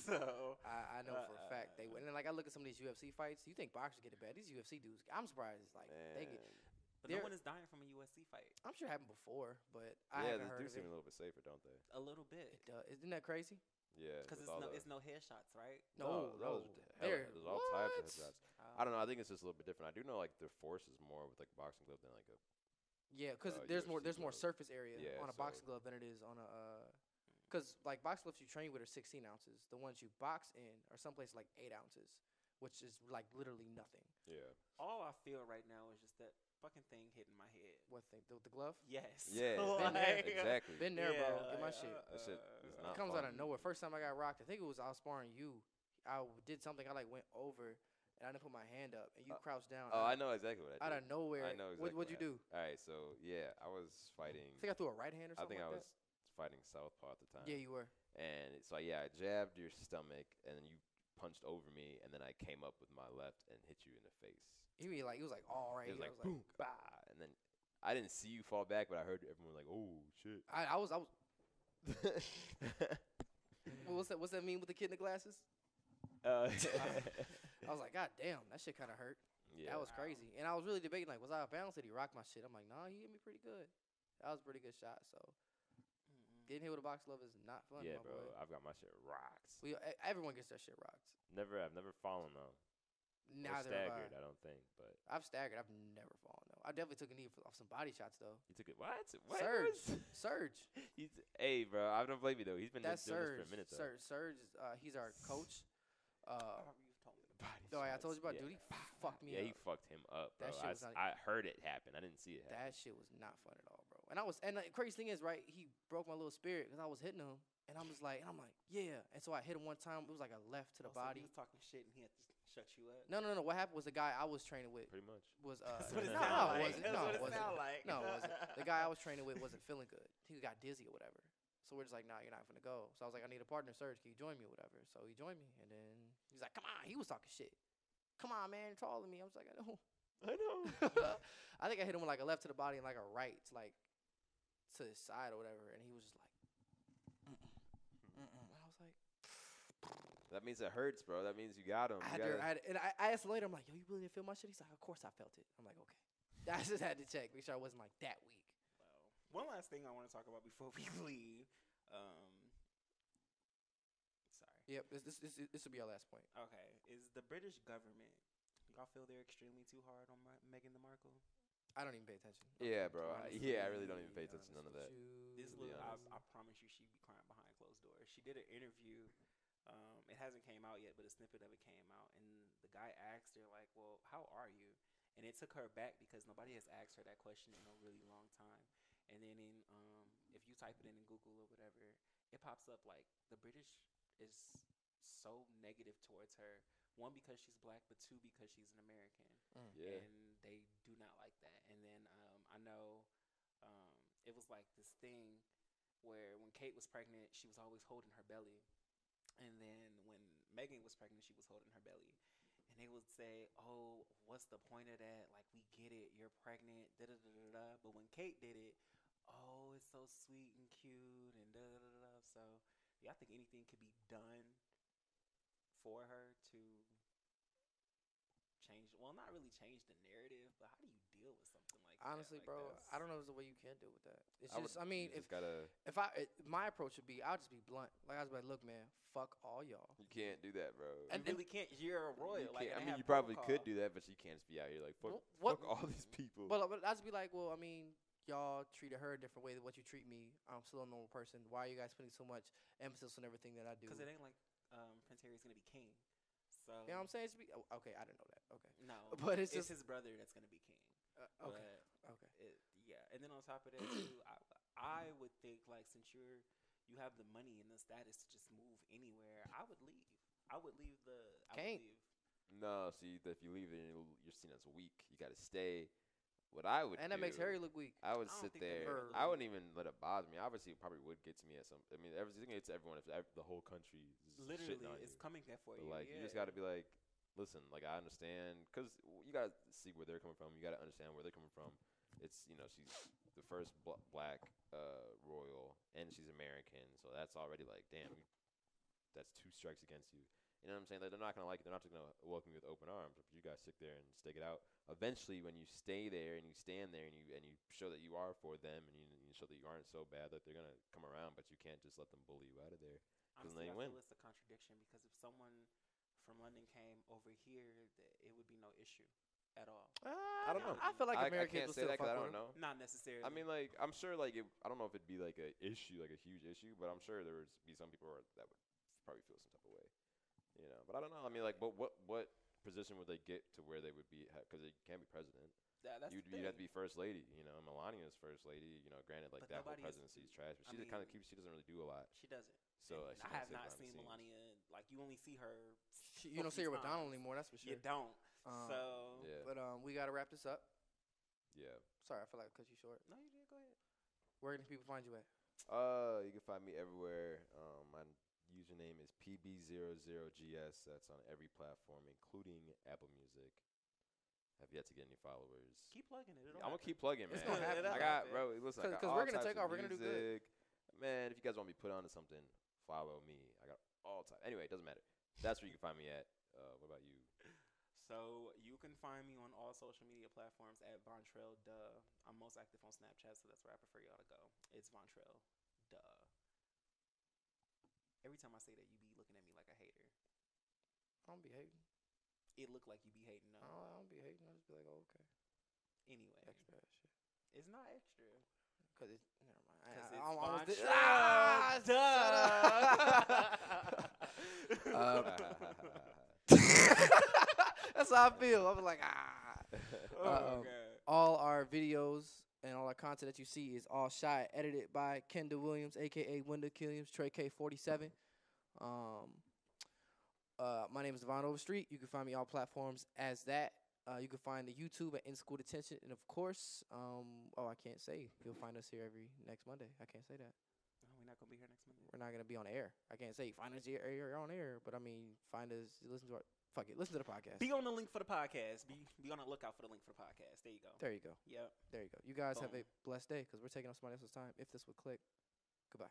So I know for a fact they would. And then, like I look at some of these UFC fights, you think boxers get it bad? These UFC dudes, I'm surprised. Like they get. But no one is dying from a UFC fight. I'm sure it happened before, but I haven't heard they do of seem it. a little bit safer, don't they? A little bit. It does. Isn't that crazy? Yeah, Because it's no headshots, right? No. There's all types of headshots. I don't know. I think it's just a little bit different. I do know like their force is more with like a boxing glove than like a. Yeah, because there's more surface area on a boxing glove than it is on a. Because like boxing gloves you train with are 16 ounces. The ones you box in are someplace like 8 ounces, which is like literally nothing. Yeah. All I feel right now is just that fucking thing hitting my head. What thing? The glove? Yes. Yeah. Been there. Exactly. Been there, bro. Get my shit. That shit is not It comes fun. out of nowhere. First time I got rocked, I think it was I was sparring you. I did something. I like went over and I didn't put my hand up, and you crouched down. Oh, I know exactly what I did. Out of nowhere. I know exactly. What'd you do? All right, so yeah, I was fighting. I think I threw a right hand or something. I think like I was that. fighting southpaw at the time. Yeah, you were. And so yeah, I jabbed your stomach, and then you punched over me, and then I came up with my left and hit you in the face. You mean like it was like all right. It was here. like boom, bah, and then I didn't see you fall back, but I heard everyone like, "Oh shit!" I was. What's that mean with the kid in the glasses? I was like, God damn, that shit kind of hurt. Yeah. That was crazy. And I was really debating, like, was I out of bounds? Did he rock my shit? I'm like, nah, he hit me pretty good. That was a pretty good shot. So getting hit with a box glove is not fun. Yeah, my bro. boy. I've got my shit rocked. Everyone gets their shit rocked. I've never fallen though. Neither staggered, have I don't think, but I've staggered. I've never fallen though. I definitely took a knee off some body shots though. you took it. What? Surge. Hey, bro. I don't blame you though. He's been doing That's this Surge. for a minute though. Surge. He's our coach. Body Oh yeah, I shots. told you about Yeah. dude. He fucked me Yeah, up. he fucked him up, bro. That shit was not- I heard it happen. I didn't see it happen. That shit was not fun at all, bro. And the crazy thing is, right? He broke my little spirit because I was hitting him, and I'm like, yeah. And so I hit him one time. It was like a left to the So body. he was talking shit and he had to shut you up. No. What happened was the guy I was training with Pretty much. was That's what it no, sound it like. wasn't. That's No, what it it wasn't. sound like. No, it wasn't. The guy I was training with wasn't feeling good. He got dizzy or whatever. So we're just like, nah, you're not gonna go. So I was like, I need a partner, Serge. Can you join me or whatever? So he joined me, and then he's like, come on. He was talking shit. Come on, man, you're taller than me. I was like, I know. I think I hit him with like a left to the body and like a right to like to his side or whatever, and he was just like, And I was like, That means it hurts, bro. That means you got him. I asked him later. I'm like, yo, you really didn't feel my shit? He's like, of course I felt it. I'm like, okay. I just had to check, make sure I wasn't like that weak. One last thing I want to talk about before we leave. Sorry. Yep, this will be our last point. Okay, is the British government? Y'all feel they're extremely too hard on Meghan Markle? I don't even pay attention. Yeah, bro. Honestly, I really don't even pay attention to none of that. This be little, honest. I promise you, she'd be crying behind closed doors. She did an interview. It hasn't came out yet, but a snippet of it came out, and the guy asked her like, "Well, how are you?" And it took her back because nobody has asked her that question in a really long time. And then if you type it in Google or whatever, it pops up like the British is so negative towards her. One, because she's black, but two, because she's an American. Yeah. And they do not like that. And then I know it was like this thing where when Kate was pregnant, she was always holding her belly. And then when Meghan was pregnant, she was holding her belly. And they would say, oh, what's the point of that? Like, we get it. You're pregnant, da-da-da-da-da. But when Kate did it, oh, it's so sweet and cute and da-da-da-da. So, yeah, I think anything could be done for her to change, well, not really change the narrative, but how do you deal with something like Honestly, that? bro, Like I don't know if there's a way you can deal with that. It's I just, would- I mean, you just gotta. my approach would be, I'll just be blunt. Like I was like, look, man, fuck all y'all. You can't do that, bro. You really can't. You're a royal. You Like, can't- I and they mean, have you probably protocol. could do that, but you can't just be out here like fuck, What- fuck all these people. But I'll just be like, well, I mean, y'all treated her a different way than what you treat me. I'm still a normal person. Why are you guys putting so much emphasis on everything that I do? Because it ain't like Prince Harry's gonna be king. So You know what I'm saying? Okay, I didn't know that. Okay. no, But it's it's just- his brother that's gonna be king. Okay. But yeah, and then on top of that too, I would think like since you're you have the money and the status to just move anywhere, I would leave. I would leave the. Can't. No, see, if you leave it, you're seen as weak. You got to stay. What I would And that makes Harry look weak. I would I don't sit think that there. makes her I look wouldn't even let it bother me. Obviously, it probably would get to me at some. I mean, everything gets to everyone if the whole country is Literally, shitting on it's you. coming there for But you. like, you just got to be like, listen, like I understand, because you got to see where they're coming from. You got to understand where they're coming from. It's she's the first black royal, and she's American, so that's already like, damn, that's 2 strikes against you. You know what I'm saying? Like, they're not gonna like it. They're not just gonna welcome you with open arms. If you guys sit there and stick it out, eventually, when you stay there and you stand there and you show that you are for them and you show that you aren't so bad, that they're gonna come around. But you can't just let them bully you out of there. Honestly, they I win. feel it's a contradiction because if someone from London came over here, it would be no issue at all. I don't know. I feel like I Americans can't will say still that 'cause fuck I with don't him. know. Not necessarily. I mean, like, I'm sure, like, I don't know if it'd be like a issue, like a huge issue, but I'm sure there would be some people that would probably feel some type of way, you know. But I don't know. I mean, like, what position would they get to where they would be? Because they can't be president. That's You'd the have to thing. be first lady. You know, Melania's first lady. You know, granted, like But that whole nobody is- presidency is trash, but I she kind of mean- keeps. She doesn't really do a lot. She doesn't. So And like, she I kinda have sits not behind the seen scenes. Melania. Like, you only see her. You don't see her with Donald anymore, that's for sure. You don't. So. Yeah. But we gotta wrap this up. Yeah. Sorry, I feel like I cut you short. No, you did. Go ahead. Where can people find you at? You can find me everywhere. My username is PB00GS. That's on every platform, including Apple Music. Have yet to get any followers. Keep plugging it. I'm gonna keep plugging, man. It's gonna happen. I got, bro. Listen, I got 'Cause all we're gonna types take of off. We're gonna do good. music. Man, if you guys want me put onto something, follow me. I got all types. Anyway, it doesn't matter. That's where you can find me at. What about you? So you can find me on all social media platforms at Vontrell Duh. I'm most active on Snapchat, so that's where I prefer y'all to go. It's Vontrell Duh. Every time I say that, you be looking at me like a hater. I don't be hating. It look like you be hating though. I don't be hating. I just be like, oh, okay. Anyway, Extra ass shit. it's not extra. Cause it's never mind. 'Cause I it's almost did- Vontrell. That's how I feel. I was like, Oh, God. all our videos and all our content that you see is all shot, edited by Kendall Williams, aka WendallKilliams, Trey K47. My name is Devonn Overstreet. You can find me on all platforms as that. You can find the YouTube at In School Detention, and of course, I can't say you'll find us here every next Monday. I can't say that. Oh, we're not gonna be here next Monday. We're not gonna be on air. I can't say find us here on air, but I mean find us. Listen to our listen to the podcast. Be on the link for the podcast. Be on the lookout for the link for the podcast. There you go. There you go. Yep. There you go. You guys have Boom. a blessed day because we're taking up somebody else's time. If this would click, goodbye.